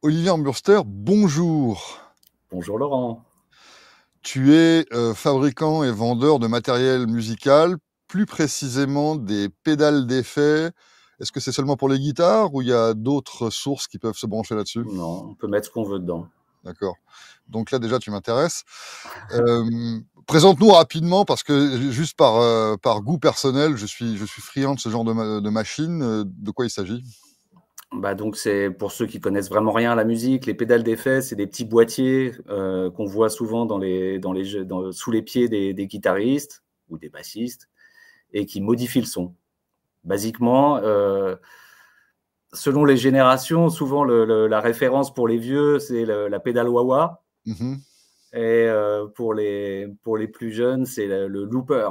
Olivier Armbruster, bonjour. Bonjour Laurent. Tu es fabricant et vendeur de matériel musical, plus précisément des pédales d'effet. Est-ce que c'est seulement pour les guitares ou il y a d'autres sources qui peuvent se brancher là-dessus? Non, on peut mettre ce qu'on veut dedans. D'accord. Donc là, déjà, tu m'intéresses. Présente-nous rapidement, parce que juste par goût personnel, je suis friand de ce genre de machine. De quoi il s'agit? Donc c'est pour ceux qui connaissent vraiment rien à la musique, les pédales d'effet, c'est des petits boîtiers qu'on voit souvent sous les pieds des guitaristes ou des bassistes et qui modifient le son. Basiquement, selon les générations, souvent la référence pour les vieux, c'est la pédale wah-wah. Mhm. Et pour les plus jeunes, c'est le looper.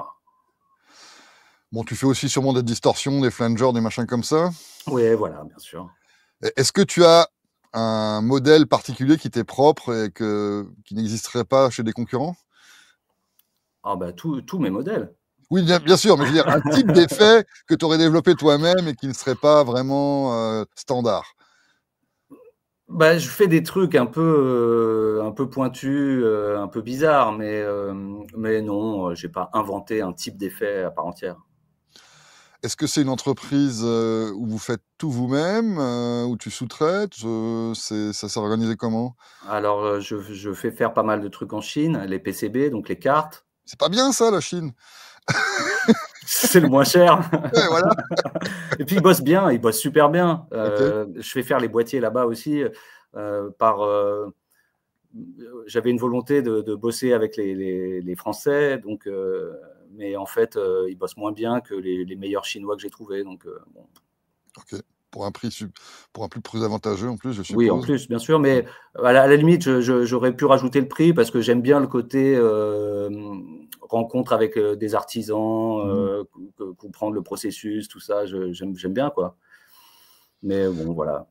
Bon, tu fais aussi sûrement des distorsions, des flangers, des machins comme ça. Oui, voilà, bien sûr. Est-ce que tu as un modèle particulier qui t'est propre et qui n'existerait pas chez des concurrents? Ah bah tous mes modèles. Oui, bien sûr, mais je veux dire, un type d'effet que tu aurais développé toi-même et qui ne serait pas vraiment standard. Je fais des trucs un peu pointus, un peu bizarres, mais non, j'ai pas inventé un type d'effet à part entière. Est-ce que c'est une entreprise où vous faites tout vous-même, où tu sous-traites? Ça s'est organisé comment? Alors, je fais faire pas mal de trucs en Chine, les PCB, donc les cartes. C'est pas bien ça, la Chine? C'est le moins cher. Ouais, voilà. Et puis ils bossent super bien. Ok. Je fais faire les boîtiers là-bas aussi, par j'avais une volonté de bosser avec les Français, donc, mais en fait, ils bossent moins bien que les meilleurs Chinois que j'ai trouvés. Donc, bon. Ok. Pour un prix pour un prix plus avantageux en plus, je Oui, en suppose. plus, bien sûr, mais à la limite, j'aurais pu rajouter le prix parce que j'aime bien le côté rencontre avec des artisans, Mhm. comprendre le processus, tout ça, j'aime bien, quoi. Mais bon, voilà.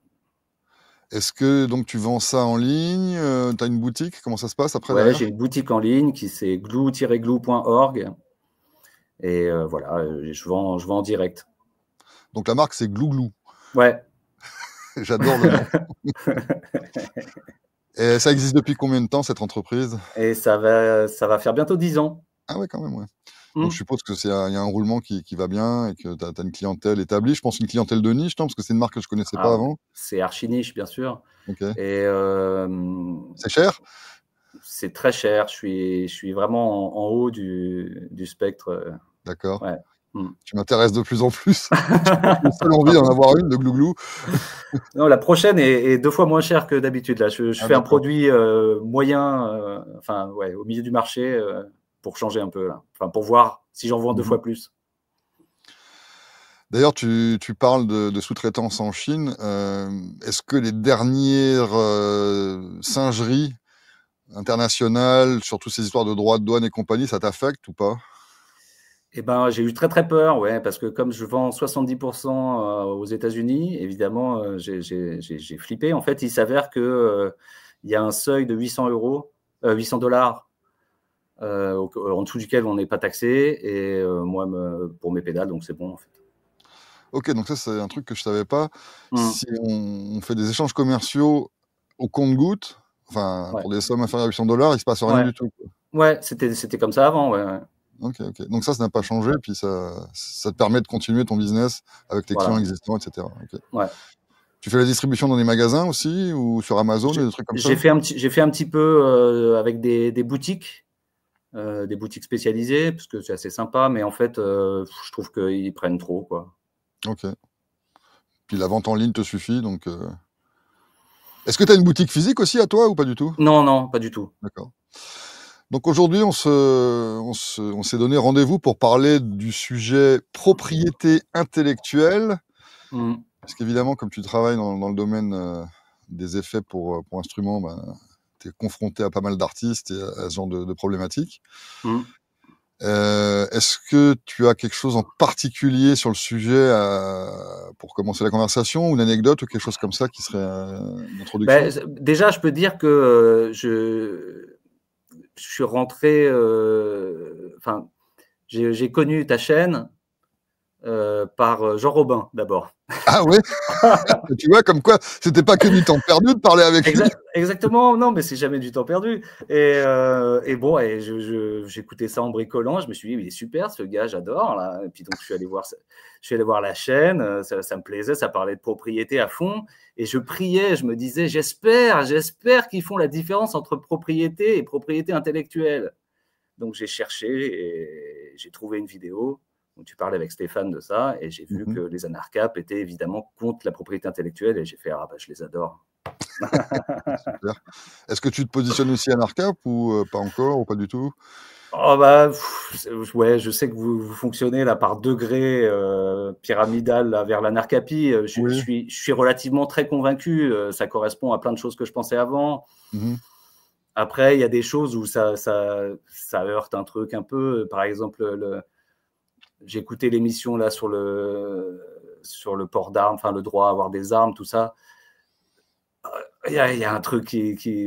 Est-ce que donc tu vends ça en ligne? Tu as une boutique? Comment ça se passe après Ouais, derrière? j'ai une boutique en ligne qui c'est glue-glue.org et voilà, je vends en direct. Donc la marque, c'est Glouglou. Ouais. J'adore le nom. Et ça existe depuis combien de temps, cette entreprise? Et ça va faire bientôt 10 ans. Ah ouais, quand même, ouais. Donc je Mmh. suppose que il y a un roulement qui va bien et que tu as une clientèle établie. Je pense une clientèle de niche, non? Parce que c'est une marque que je connaissais pas Ah ouais, avant. c'est archi niche, bien sûr. OK. Et C'est cher? c'est très cher. Je suis vraiment en haut du spectre. D'accord. Ouais. Mmh. Tu m'intéresses de plus en plus. J'ai une seule envie d'en avoir une de Glouglou. Non, la prochaine est 2 fois moins chère que d'habitude. Là, je Ah fais un d'accord. produit moyen, enfin, ouais, au milieu du marché, pour changer un peu, là. Enfin, pour voir si j'en vends 2 Mmh. fois plus. D'ailleurs, tu parles de sous-traitance en Chine. Est-ce que les dernières singeries internationales, surtout ces histoires de droits de douane et compagnie, ça t'affecte ou pas? Et ben, j'ai eu très, très peur, ouais, parce que comme je vends 70 aux États-Unis, évidemment, j'ai flippé. En fait, il s'avère que, il y a un seuil de 800 €, 800 $, en dessous duquel on n'est pas taxé et moi, pour mes pédales, donc c'est bon, en fait. OK, donc ça, c'est un truc que je savais pas. Mmh. Si on fait des échanges commerciaux au compte-gouttes, enfin, Ouais, pour des sommes inférieures à 800 $, il se passe rien ouais, du tout, quoi. ouais, c'était comme ça avant, ouais, ouais. OK, OK. Donc ça n'a pas changé, puis ça te permet de continuer ton business avec tes clients Voilà, existants et cetera. OK. ouais. Tu fais la distribution dans des magasins aussi ou sur Amazon, des trucs comme ça? J'ai fait un petit peu, avec des boutiques spécialisées, parce que c'est assez sympa, mais en fait, je trouve qu'ils prennent trop, quoi. OK. Puis la vente en ligne te suffit, donc est-ce que tu as une boutique physique aussi à toi ou pas du tout? Non, non, pas du tout. D'accord. Donc aujourd'hui, on s'est donné rendez-vous pour parler du sujet propriété intellectuelle. Mmh. Parce qu'évidemment, comme tu travailles dans le domaine des effets pour instruments, ben, tu es confronté à pas mal d'artistes et à ce genre de problématiques. Mmh. Est-ce que tu as quelque chose en particulier sur le sujet pour commencer la conversation, ou une anecdote ou quelque chose comme ça qui serait une introduction? Déjà, je peux dire que, je suis rentré, enfin, j'ai connu ta chaîne par Jean Robin d'abord. Ah ouais? Tu vois, comme quoi, c'était pas que du temps perdu de parler avec lui. Exactement, non, mais c'est jamais du temps perdu. Et bon, et j'écoutais ça en bricolant. Je me suis dit, il est super ce gars, j'adore. Là. Et puis donc, je suis allé voir la chaîne. Ça me plaisait, ça parlait de propriété à fond. Et je priais, je me disais, j'espère qu'ils font la différence entre propriété et propriété intellectuelle. Donc, j'ai cherché et j'ai trouvé une vidéo où tu parlais avec Stéphane de ça. Et j'ai vu que les anarcapes étaient évidemment contre la propriété intellectuelle. Et j'ai fait, ah bah, je les adore. Super. Est-ce que tu te positionnes aussi anarcap ou pas encore ou pas du tout? Oh bah, ouais, je sais que vous fonctionnez là par degrés pyramidal là, vers l'anarcapie. Oui. Je suis relativement très convaincu. Ça correspond à plein de choses que je pensais avant. Mmh. Après, il y a des choses où ça heurte un truc un peu. Par exemple, j'ai écouté l'émission là sur le port d'armes, enfin le droit à avoir des armes, tout ça. Il y a un truc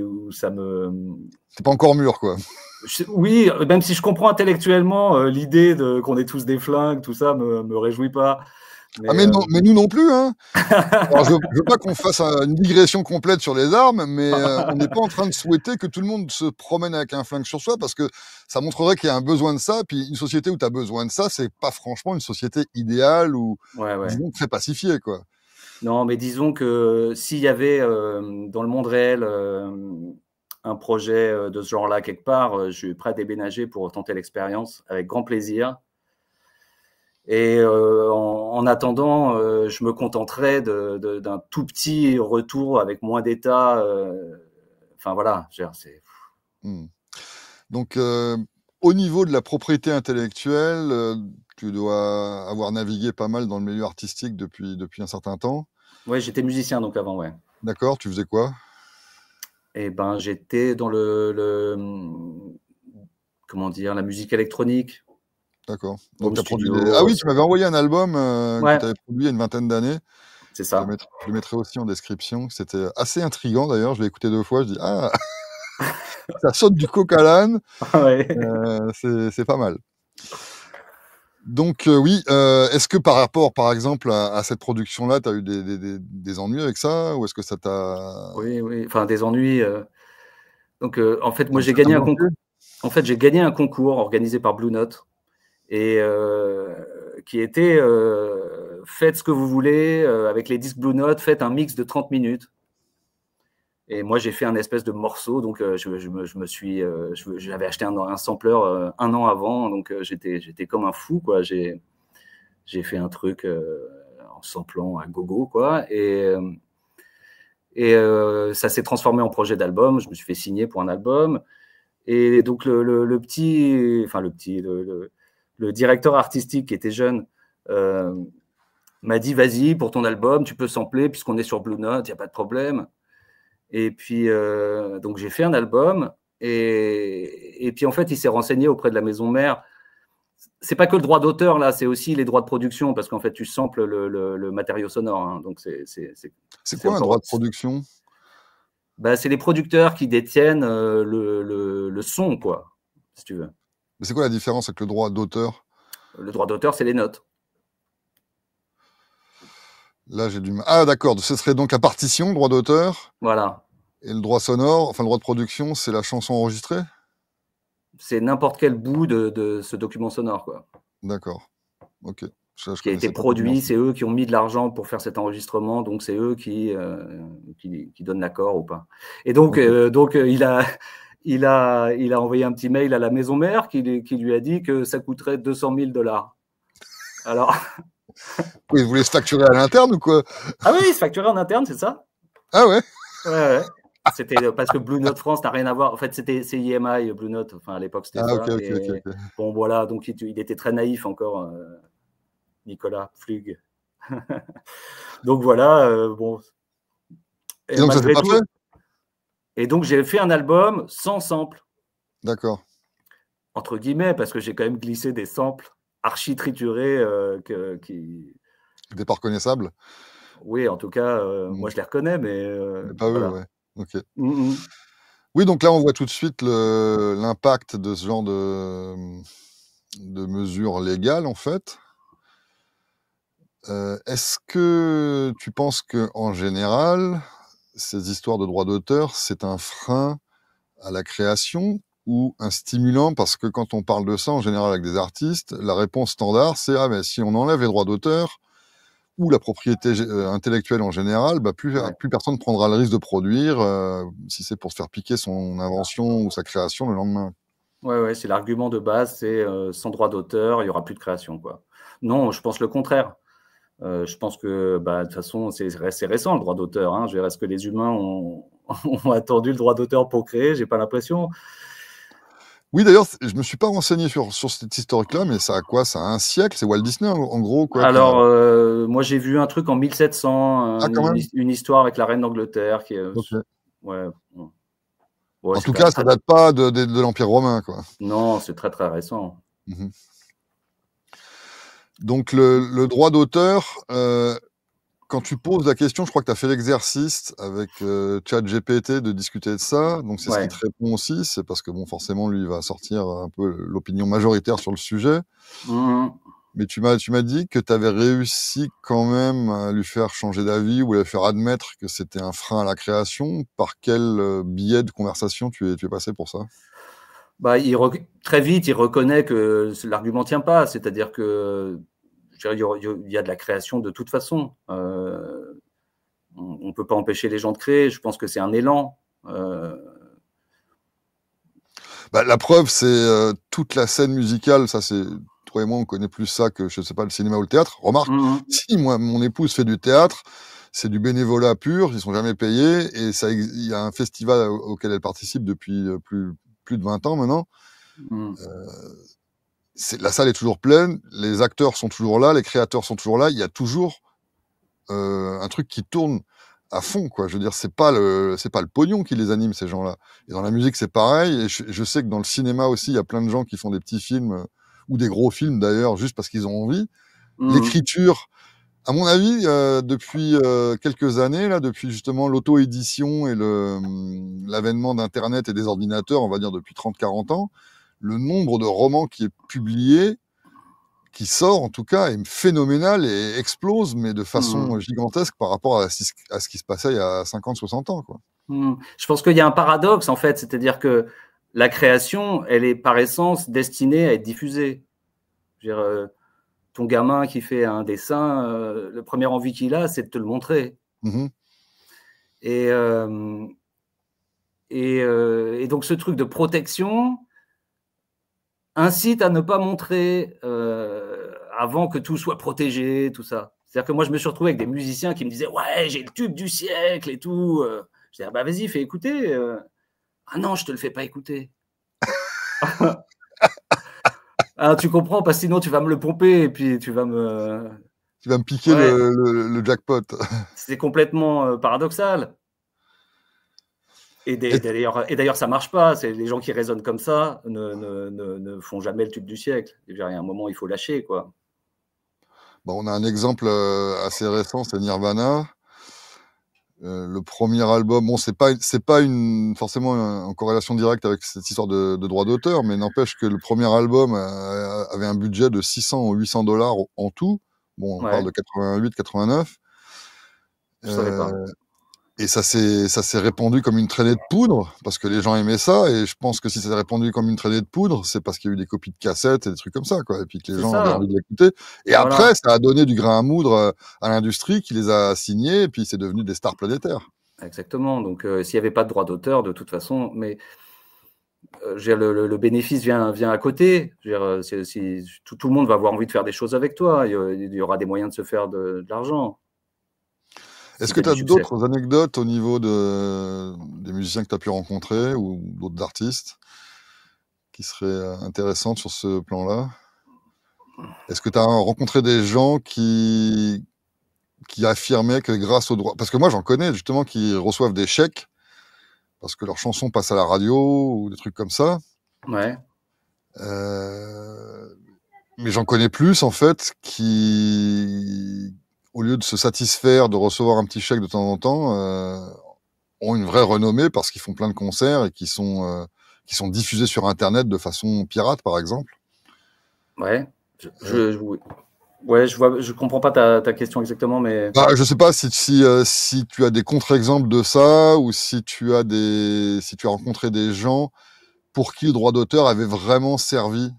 où ça me. C'est pas encore mûr, quoi. Oui, même si je comprends intellectuellement l'idée qu'on ait tous des flingues, tout ça me réjouit pas. Ah Mais mais non, mais nous non plus, hein. Alors je veux pas qu'on fasse une digression complète sur les armes, mais on n'est pas en train de souhaiter que tout le monde se promène avec un flingue sur soi parce que ça montrerait qu'il y a un besoin de ça. Puis une société où tu as besoin de ça, c'est pas franchement une société idéale ou ouais, ouais. disons très pacifiée, quoi. Non, mais disons que s'il y avait dans le monde réel un projet de ce genre-là quelque part, je suis prêt à déménager pour tenter l'expérience avec grand plaisir. Et en attendant, je me contenterai d'un tout petit retour avec moins d'État. Enfin voilà, c'est. Mmh. Donc au niveau de la propriété intellectuelle, tu dois avoir navigué pas mal dans le milieu artistique depuis un certain temps. Ouais, j'étais musicien donc avant, ouais. D'accord, tu faisais quoi? Et ben, j'étais dans comment dire, la musique électronique, D'accord. Donc home tu as produit des ah studio. oui, tu m'avais envoyé un album, que Ouais, tu avais produit il y a une vingtaine d'années. c'est ça. Je le mettrai aussi en description. C'était assez intriguant d'ailleurs, je l'ai écouté 2 fois, je dis: «Ah, ça saute du coq à l'âne», Ouais. c'est pas mal. Donc oui, est-ce que par rapport, par exemple, à cette production-là, tu as eu des ennuis avec ça? Ou est-ce que ça t'a Oui, oui, enfin des ennuis. Donc, en fait, moi, ça t'a bloqué? j'ai gagné un concours organisé par Blue Note et qui était faites ce que vous voulez avec les disques Blue Note, faites un mix de 30 minutes. Et moi, j'ai fait un espèce de morceau, donc j'avais acheté un sampler un an avant, donc j'étais comme un fou, quoi. J'ai fait un truc en samplant à gogo, quoi. Et ça s'est transformé en projet d'album. Je me suis fait signer pour un album. Et donc, le directeur artistique qui était jeune euh, m'a dit, vas-y, pour ton album, tu peux sampler, puisqu'on est sur Blue Note, il n'y a pas de problème. Et puis, donc, j'ai fait un album. Et puis, en fait, il s'est renseigné auprès de la maison mère. C'est pas que le droit d'auteur, là, c'est aussi les droits de production, parce qu'en fait, tu samples le matériau sonore. Hein, donc, C'est c'est quoi un droit encore. de production? Bah, c'est les producteurs qui détiennent le son, quoi, si tu veux. Mais c'est quoi la différence avec le droit d'auteur? Le droit d'auteur, c'est les notes. Là, j'ai du mal. Ah d'accord, ce serait donc la partition, droit d'auteur, Voilà. et le droit sonore, enfin le droit de production, c'est la chanson enregistrée? C'est n'importe quel bout de ce document sonore, quoi, D'accord, OK. Ça, je qui a été connaissais pas tellement produit. ça. C'est eux qui ont mis de l'argent pour faire cet enregistrement, donc c'est eux qui donnent l'accord ou pas. Et donc, OK. il a envoyé un petit mail à la maison mère qui lui a dit que ça coûterait 200 000 $. Alors, Oui, ils voulaient se facturer à l'interne ou quoi? ah oui, il se facturait en interne, c'est ça? Ah ouais? Ouais, ouais. C'était parce que Blue Note France n'a rien à voir. En fait, c'est IMI, Blue Note. Enfin, à l'époque, c'était Ah OK, ça. OK, OK, Et OK. bon, voilà. Donc, il était très naïf encore, Nicolas Flug. Donc, voilà. Bon. Et Et donc ça s'est malgré pas fait? tout. Et donc, j'ai fait un album sans sample, D'accord. entre guillemets, parce que j'ai quand même glissé des samples archi triturés C'était pas reconnaissable? Oui, en tout cas, Mmh. moi, je les reconnais, mais Mais pas eux, voilà. ouais. OK. Mm, mm. Oui, donc là, on voit tout de suite l'impact de ce genre de mesures légales, en fait. Est-ce que tu penses qu'en général, ces histoires de droits d'auteur, c'est un frein à la création ou un stimulant? Parce que quand on parle de ça, en général, avec des artistes, la réponse standard, c'est: «Ah, mais si on enlève les droits d'auteur ou la propriété intellectuelle en général, bah, Ouais. plus personne prendra le risque de produire, si c'est pour se faire piquer son invention ou sa création le lendemain». Ouais, ouais, c'est l'argument de base, c'est, sans droit d'auteur, il y aura plus de création, quoi. Non, je pense le contraire. Je pense que, bah, de toute façon, c'est récent le droit d'auteur, hein. Je veux dire, est-ce que les humains ont ont attendu le droit d'auteur pour créer? J'ai pas l'impression. Oui, d'ailleurs, je me suis pas renseigné sur cette historique-là, mais ça a quoi? Ça a un siècle? C'est Walt Disney, en gros, quoi, qui a... Alors, moi, j'ai vu un truc en 1700, Ah, quand même? une histoire avec la reine d'Angleterre qui, OK. ouais, bon, ouais, En c'est tout quand même cas, ça très date pas de l'Empire romain, quoi. non, c'est très, très récent. Mmh. Donc le droit d'auteur, quand tu poses la question, je crois que tu as fait l'exercice avec, ChatGPT de discuter de ça, donc c'est ce qui Ouais. te répond aussi. C'est parce que bon, forcément, lui, il va sortir un peu l'opinion majoritaire sur le sujet. Mmh mh. Mais tu m'as dit que tu avais réussi quand même à lui faire changer d'avis ou à lui faire admettre que c'était un frein à la création. Par quel, biais de conversation tu es passé pour ça? Bah, très vite, il reconnaît que l'argument tient pas. C'est-à-dire que, je veux dire, il y a de la création de toute façon. On peut pas empêcher les gens de créer. Je pense que c'est un élan. Heu, Bah, la preuve, c'est, toute la scène musicale. Ça, c'est toi et moi, on connaît plus ça que, je sais pas, le cinéma ou le théâtre. Remarque, mmh mh. si, moi, mon épouse fait du théâtre, c'est du bénévolat pur, ils sont jamais payés et ça ex il y a un festival auquel elle participe depuis, plus de 20 ans maintenant. Mmh. C'est la salle est toujours pleine, les acteurs sont toujours là, les créateurs sont toujours là. Il y a toujours, un truc qui tourne à fond, quoi. Je veux dire, c'est pas le pognon qui les anime, ces gens-là. Et dans la musique, c'est pareil. Et je sais que dans le cinéma aussi, il y a plein de gens qui font des petits films, ou des gros films d'ailleurs, juste parce qu'ils ont envie. Mmh mh. L'écriture, à mon avis, depuis, quelques années là, depuis justement l'auto-édition et l'avènement d'internet et des ordinateurs, on va dire depuis 30-40 ans, le nombre de romans qui est publié, qui sort en tout cas, est phénoménal et explose, mais de Mmh. façon gigantesque par rapport à ce qui se passait il y a 50-60 ans, quoi. Mmh. Je pense qu'il y a un paradoxe, en fait, c'est-à-dire que la création, elle est par essence destinée à être diffusée. Je veux dire, ton gamin qui fait un dessin, la première envie qu'il a, c'est de te le montrer. Mmh. Et hem et donc ce truc de protection incite à ne pas montrer, avant que tout soit protégé, tout ça. C'est-à-dire que moi, je me suis retrouvé avec des musiciens qui me disaient: «Ouais, j'ai le tube du siècle et tout», je dis: «Ah bah, vas-y, fais écouter», «Ah non, je te le fais pas écouter». «Ah, tu comprends? Parce que sinon tu vas me le pomper et puis tu vas me» Tu vas me piquer ouais, le jackpot. c'est complètement, paradoxal. Et Et d'ailleurs, ça marche pas. C'est les gens qui raisonnent comme ça ne font jamais le tube du siècle. Je veux dire, il y a un moment, il faut lâcher, quoi. bah, on a un exemple, assez récent, c'est Nirvana. Le premier album, bon, c'est pas une forcément en corrélation directe avec cette histoire de droit d'auteur, mais n'empêche que le premier album, avait un budget de 600 ou 800 en tout. Bon, on parle Ouais, de 88-89. je savais pas. Et ça s'est répandu comme une traînée de poudre, parce que les gens aimaient ça. Et je pense que si ça s'est répandu comme une traînée de poudre, c'est parce qu'il y a eu des copies de cassettes et des trucs comme ça, quoi, et puis que les C'est gens avaient ça, envie de l'écouter. Et voilà, après, ça a donné du grain à moudre, à l'industrie qui les a signés, et puis c'est devenu des stars planétaires. exactement. Donc, s'il y avait pas de droit d'auteur, de toute façon, mais, je veux dire, le bénéfice vient à côté. Je veux dire, si tout le monde va avoir envie de faire des choses avec toi. Il y aura des moyens de se faire de l'argent, Est-ce si que tu as tu du as succès. d'autres anecdotes au niveau des musiciens que tu as pu rencontrer ou d'autres artistes qui seraient, intéressantes sur ce plan-là? Est-ce que tu as rencontré des gens qui affirmaient que grâce au droit, parce que moi j'en connais justement qui reçoivent des chèques parce que leurs chansons passent à la radio ou des trucs comme ça. Ouais, Heu, mais j'en connais plus en fait qui, au lieu de se satisfaire de recevoir un petit chèque de temps en temps, ont une vraie renommée parce qu'ils font plein de concerts et qui sont diffusés sur internet de façon pirate, par exemple. ouais, Heu, oui. Ouais, je comprends pas ta question exactement, mais Bah, je sais pas si tu as des contre-exemples de ça ou si tu as rencontré des gens pour qui le droit d'auteur avait vraiment servi.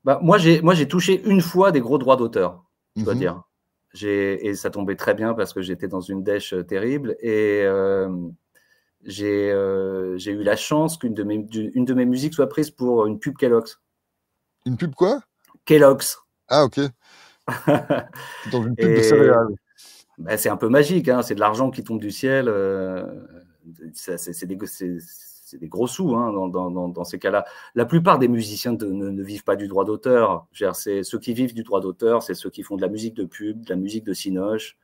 bah, moi j'ai touché une fois des gros droits d'auteur, je dois Mhm. dire. Et ça tombait très bien parce que j'étais dans une dèche terrible et j'ai eu la chance une de mes musiques soit prise pour une pub Kellogg's. Une pub quoi? Kellogg's. Ah, ok. C'est dans une pub de Et céréales. bah, c'est un peu magique, hein, c'est de l'argent qui tombe du ciel. C'est des gros sous hein, dans ces cas-là. La plupart des musiciens ne vivent pas du droit d'auteur. Ceux qui vivent du droit d'auteur, c'est ceux qui font de la musique de pub, de la musique de cinoche.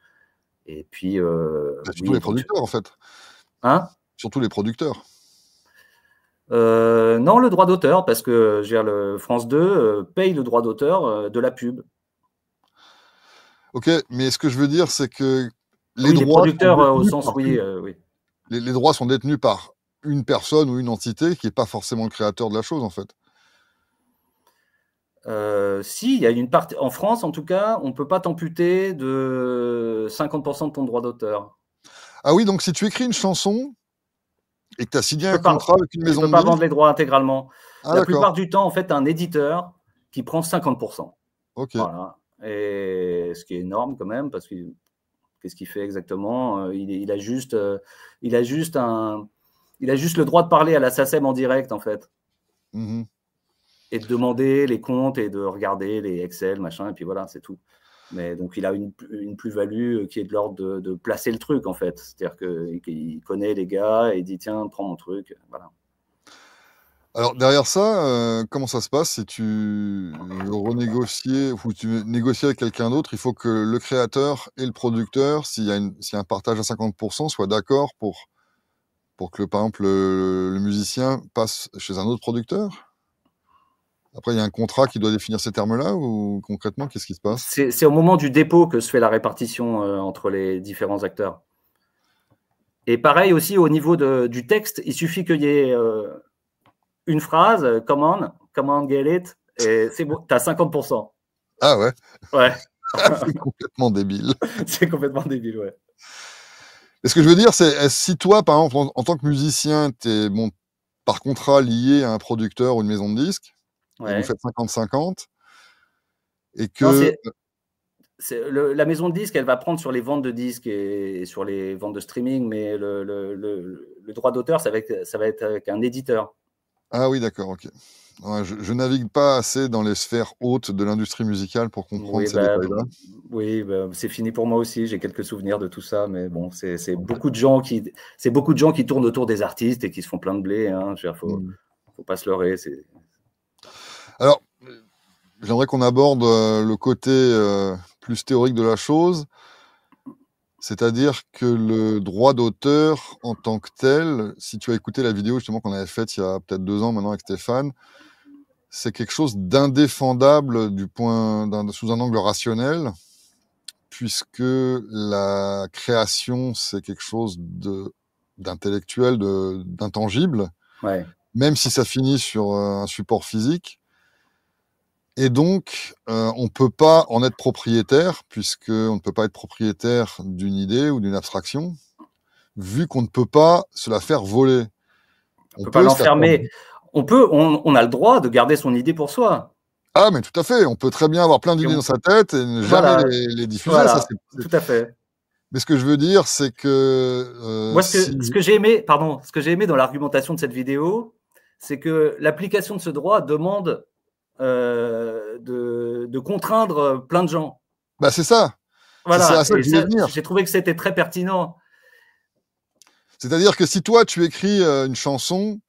Et puis, Bah, surtout oui, les producteurs, en fait. hein. Surtout les producteurs. Non, le droit d'auteur, parce que le France 2 paye le droit d'auteur de la pub. Ok, mais ce que je veux dire, c'est que les Oui, les droits sont producteurs au détenus sens, par oui, oui. les droits sont détenus par une personne ou une entité qui n'est pas forcément le créateur de la chose, en fait. Si, il y a une partie. En France, en tout cas, on ne peut pas t'amputer de 50% de ton droit d'auteur. Ah oui, donc si tu écris une chanson et que tu as signé Tu un peux pas, contrat avec une tu maison peux de pas vendre disques. les droits intégralement. Ah, La plupart d'accord. du temps, en fait, tu as un éditeur qui prend 50%. Ok. Voilà. Et ce qui est énorme quand même, parce que qu'est-ce qu'il fait exactement il a juste le droit de parler à la SACEM en direct, en fait, Mhm. et de demander les comptes et de regarder les Excel, machin, et puis voilà, c'est tout. Mais donc, il a une plus-value qui est de l'ordre de placer le truc, en fait. C'est-à-dire qu'il connaît les gars et il dit, tiens, prends mon truc. Voilà. Alors, derrière ça, comment ça se passe si tu veux renégocier ou tu veux négocier avec quelqu'un d'autre? Il faut que le créateur et le producteur, s'il y a un partage à 50%, soient d'accord pour que, par exemple, le musicien passe chez un autre producteur? Après, il y a un contrat qui doit définir ces termes-là ou concrètement, qu'est-ce qui se passe? C'est au moment du dépôt que se fait la répartition entre les différents acteurs. Et pareil aussi au niveau du texte, il suffit qu'il y ait une phrase, come on, get it, et c'est bon, tu as 50%. Ah ouais, Ouais, c'est complètement débile. c'est complètement débile, ouais. Et ce que je veux dire, c'est si toi, par exemple, en tant que musicien, tu es bon, par contrat lié à un producteur ou une maison de disques et vous Ouais. faites 50-50 et Non, que la maison de disques, elle va prendre sur les ventes de disques et sur les ventes de streaming, mais le droit d'auteur, ça va être avec un éditeur. ah oui, d'accord, OK. Ouais, je navigue pas assez dans les sphères hautes de l'industrie musicale pour comprendre Oui, ces bah, détails-là. oui, bah, c'est fini pour moi aussi. J'ai quelques souvenirs de tout ça, mais bon, c'est beaucoup de gens qui tournent autour des artistes et qui se font plein de blé. Hein. Mmh. Faut pas se leurrer. Alors, j'aimerais qu'on aborde, le côté, plus théorique de la chose. C'est-à-dire que le droit d'auteur en tant que tel, si tu as écouté la vidéo justement qu'on avait faite il y a peut-être 2 ans maintenant avec Stéphane, c'est quelque chose d'indéfendable sous un angle rationnel, puisque la création, c'est quelque chose d'intellectuel, d'intangible, Ouais. même si ça finit sur un support physique. Et donc, on ne peut pas en être propriétaire, puisqu'on ne peut pas être propriétaire d'une idée ou d'une abstraction, vu qu'on ne peut pas se la faire voler. On On peut pas peut se la faire. l'enfermer. On a le droit de garder son idée pour soi. Ah, mais tout à fait, on peut très bien avoir plein Et d'idées dans sa tête et ne jamais voilà, les diffuser. Ça, voilà, tout à fait. Mais ce que je veux dire, c'est que Moi, si. ce que j'ai aimé, pardon, ce que j'ai aimé dans l'argumentation de cette vidéo, c'est que l'application de ce droit demande de contraindre plein de gens. Bah, c'est ça. C'est à Voilà, ça que et je voulais ça, venir. j'ai trouvé que c'était très pertinent. C'est-à-dire que si toi, tu écris une chanson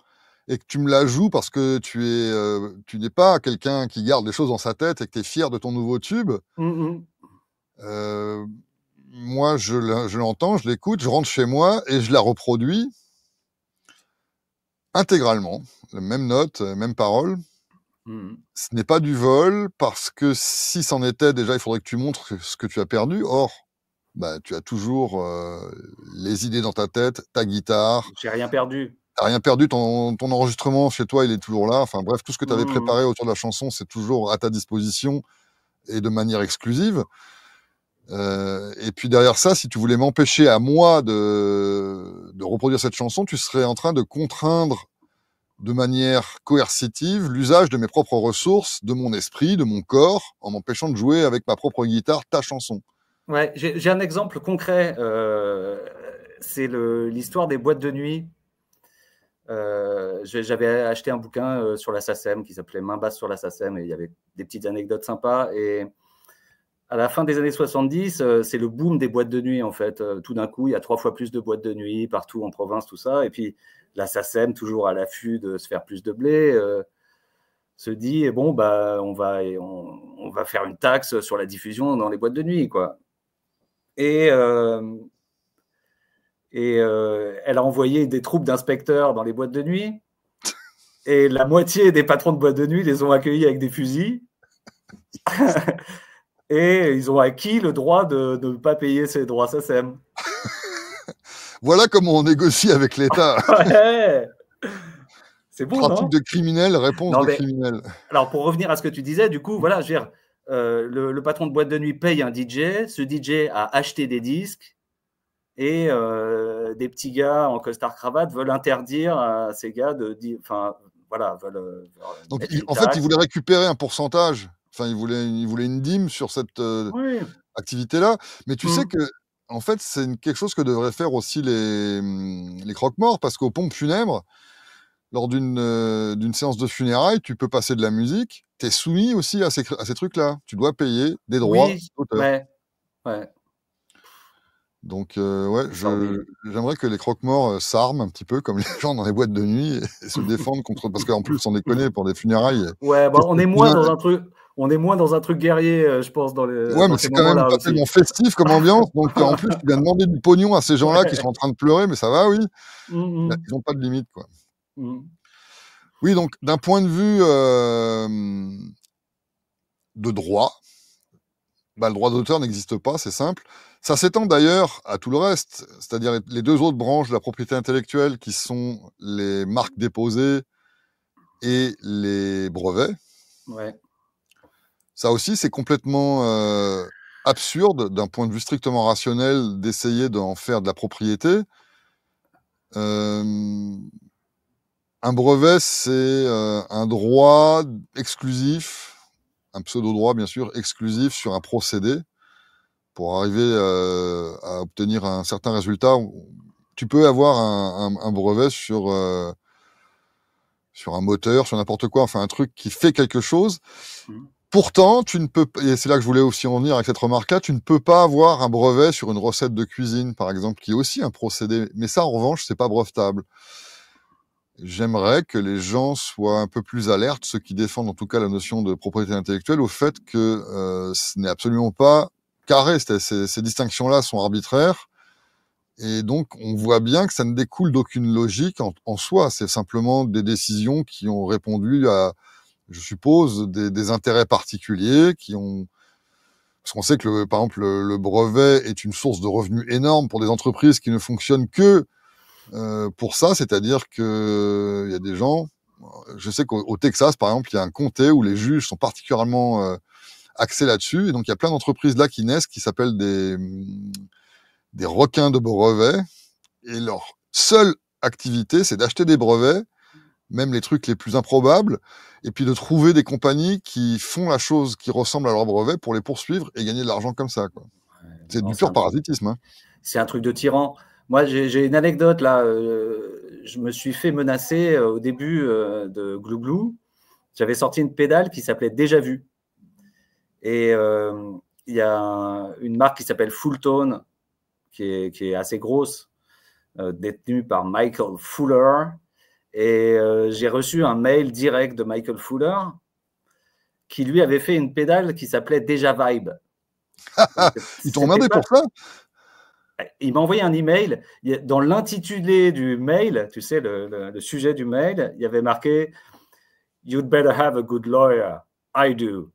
et que tu me la joues parce que tu n'es pas quelqu'un qui garde les choses dans sa tête et que tu es fier de ton nouveau tube, Mm, euh, moi, je l'entends, je l'écoute, je rentre chez moi et je la reproduis intégralement. Même note, même parole. mm. Ce n'est pas du vol parce que si c'en était, déjà, il faudrait que tu montres ce que tu as perdu. Or, bah, tu as toujours les idées dans ta tête, ta guitare. J'ai rien perdu. Tu n'as rien perdu, ton enregistrement chez toi, il est toujours là. Enfin bref, tout ce que tu avais Mm, préparé autour de la chanson, c'est toujours à ta disposition. et de manière exclusive. Et puis derrière ça, si tu voulais m'empêcher à moi de reproduire cette chanson, tu serais en train de contraindre de manière coercitive l'usage de mes propres ressources, de mon esprit, de mon corps, en m'empêchant de jouer avec ma propre guitare ta chanson. Ouais, j'ai un exemple concret. C'est l'histoire des boîtes de nuit. J'avais acheté un bouquin sur la SACEM qui s'appelait Main basse sur la SACEM, et il y avait des petites anecdotes sympas. Et à la fin des années 70, c'est le boom des boîtes de nuit, en fait. Tout d'un coup, il y a 3 fois plus de boîtes de nuit partout en province, tout ça. Et puis la SACEM, toujours à l'affût de se faire plus de blé, se dit bon, bah, on va faire une taxe sur la diffusion dans les boîtes de nuit, quoi. Et elle a envoyé des troupes d'inspecteurs dans les boîtes de nuit. Et la moitié des patrons de boîtes de nuit les ont accueillis avec des fusils. Et ils ont acquis le droit de ne pas payer ces droits SACEM. Voilà comment on négocie avec l'État. Ouais. C'est beau, Pratique non? de criminel, réponse Non, de mais criminel. alors, pour revenir à ce que tu disais, du coup, voilà, je veux dire, le patron de boîte de nuit paye un DJ. Ce DJ a acheté des disques. Et des petits gars en costard-cravate veulent interdire à ces gars de dire. Enfin, voilà, veulent Donc, mettre une en fait, il taxe. voulait récupérer un pourcentage. Enfin, il voulait une dîme sur cette Oui. activité-là. Mais tu sais Mm. que, en fait, c'est quelque chose que devraient faire aussi les croque-morts, parce qu'aux pompes funèbres, lors d'une séance de funérailles, tu peux passer de la musique. Tu es soumis aussi à ces trucs-là. Tu dois payer des droits Oui, d'auteur. ouais, ouais, Donc, ouais, c'est sordide. j'aimerais que les croque-morts s'arment un petit peu comme les gens dans les boîtes de nuit et se défendent contre. Parce qu'en plus, sans déconner, pour des funérailles, Ouais, bah, qu'est-ce on que est tu moins dans un truc, guerrier, je pense, Ouais, mais dans ces c'est quand même moments-là pas aussi. tellement festif comme ambiance. Donc, en plus, tu viens demander du pognon à ces gens-là qui Ouais. sont en train de pleurer, mais ça va, oui. Mm, Ils ont pas de limite, quoi. mm. Oui, donc, d'un point de vue de droit, bah, le droit d'auteur n'existe pas, c'est simple. Ça s'étend d'ailleurs à tout le reste, c'est-à-dire les 2 autres branches de la propriété intellectuelle qui sont les marques déposées et les brevets. Ouais. Ça aussi, c'est complètement absurde d'un point de vue strictement rationnel d'essayer d'en faire de la propriété. Hem, un brevet, c'est un droit exclusif, un pseudo-droit bien sûr, exclusif sur un procédé pour arriver à obtenir un certain résultat. Tu peux avoir un brevet sur un moteur, sur n'importe quoi, enfin un truc qui fait quelque chose. Mm. Pourtant, tu ne peux pas, et c'est là que je voulais aussi en venir avec cette remarque-là, tu ne peux pas avoir un brevet sur une recette de cuisine, par exemple, qui est aussi un procédé. Mais ça, en revanche, c'est pas brevetable. J'aimerais que les gens soient un peu plus alertes, ceux qui défendent en tout cas la notion de propriété intellectuelle, au fait que ce n'est absolument pas carré. Ces distinctions-là sont arbitraires. Et donc, on voit bien que ça ne découle d'aucune logique en soi. C'est simplement des décisions qui ont répondu à, je suppose, des intérêts particuliers qui ont. Parce qu'on sait que, par exemple, le brevet est une source de revenus énorme pour des entreprises qui ne fonctionnent que pour ça, c'est-à-dire que il y a des gens. Je sais qu'au Texas, par exemple, il y a un comté où les juges sont particulièrement axés là-dessus, et donc il y a plein d'entreprises là qui naissent qui s'appellent des requins de brevets, et leur seule activité, c'est d'acheter des brevets, même les trucs les plus improbables, et puis de trouver des compagnies qui font la chose qui ressemble à leur brevet pour les poursuivre et gagner de l'argent comme ça, quoi. C'est Non, du pur parasitisme, hein. c'est un truc de tyran. Moi, j'ai une anecdote là. Je me suis fait menacer au début de Glouglou. J'avais sorti une pédale qui s'appelait Déjà Vu. Et il y a une marque qui s'appelle Fulltone, qui est assez grosse, détenue par Michael Fuller. Et j'ai reçu un mail direct de Michael Fuller qui lui avait fait une pédale qui s'appelait Déjà Vibe. Ils t'ont C'était emmerdé pas. pour ça? Il m'a envoyé un email. Dans l'intitulé du mail, tu sais, le sujet du mail, il y avait marqué You'd better have a good lawyer. I do.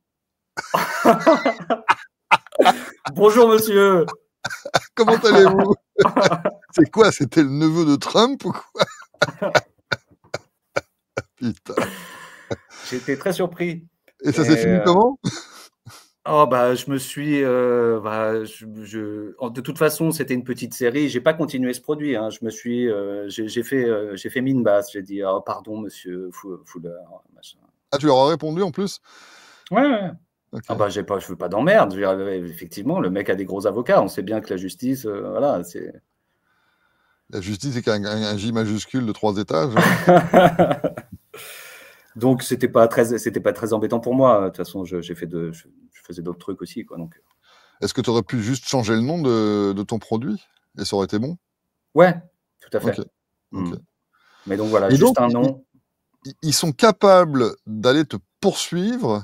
Bonjour, monsieur. Comment allez-vous? C'est quoi? C'était le neveu de Trump ou quoi? Putain. J'étais très surpris. Et ça s'est fini Et comment? Oh bah, je me suis, bah, de toute façon, c'était une petite série. J'ai pas continué ce produit, hein. Je me suis, j'ai fait mine basse. J'ai dit: «Oh pardon monsieur Fuller», machin. Ah, tu leur as répondu en plus? Ouais, ouais. Ah OK. bah, je veux pas d'emmerde. Je veux dire, effectivement, le mec a des gros avocats. On sait bien que la justice, voilà, c'est La justice est qu'un J majuscule de 3 étages, hein. donc c'était pas très embêtant pour moi. De toute façon, je faisais d'autres trucs aussi, quoi, donc Est-ce que tu aurais pu juste changer le nom de ton produit et ça aurait été bon? ouais, tout à OK, fait. Mmh. OK. Mais donc voilà, Et donc juste un nom. ils sont capables d'aller te poursuivre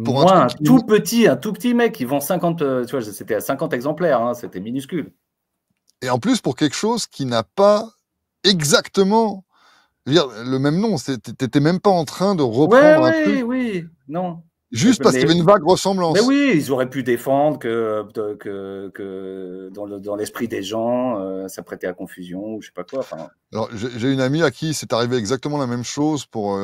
pour un Moi, truc qui un tout petit mec qui vend 50, tu vois, c'était à 50 exemplaires, hein, c'était minuscule. et en plus pour quelque chose qui n'a pas exactement, je veux dire, le même nom. Tu étais même pas en train de Ouais, reprendre un truc oui, oui, non. juste parce qu'il y avait une vague Mais ressemblance. oui, ils auraient pu défendre que dans l'esprit des gens, ça prêtait à confusion ou je sais pas quoi, enfin, Alors j'ai une amie à qui c'est arrivé exactement la même chose pour,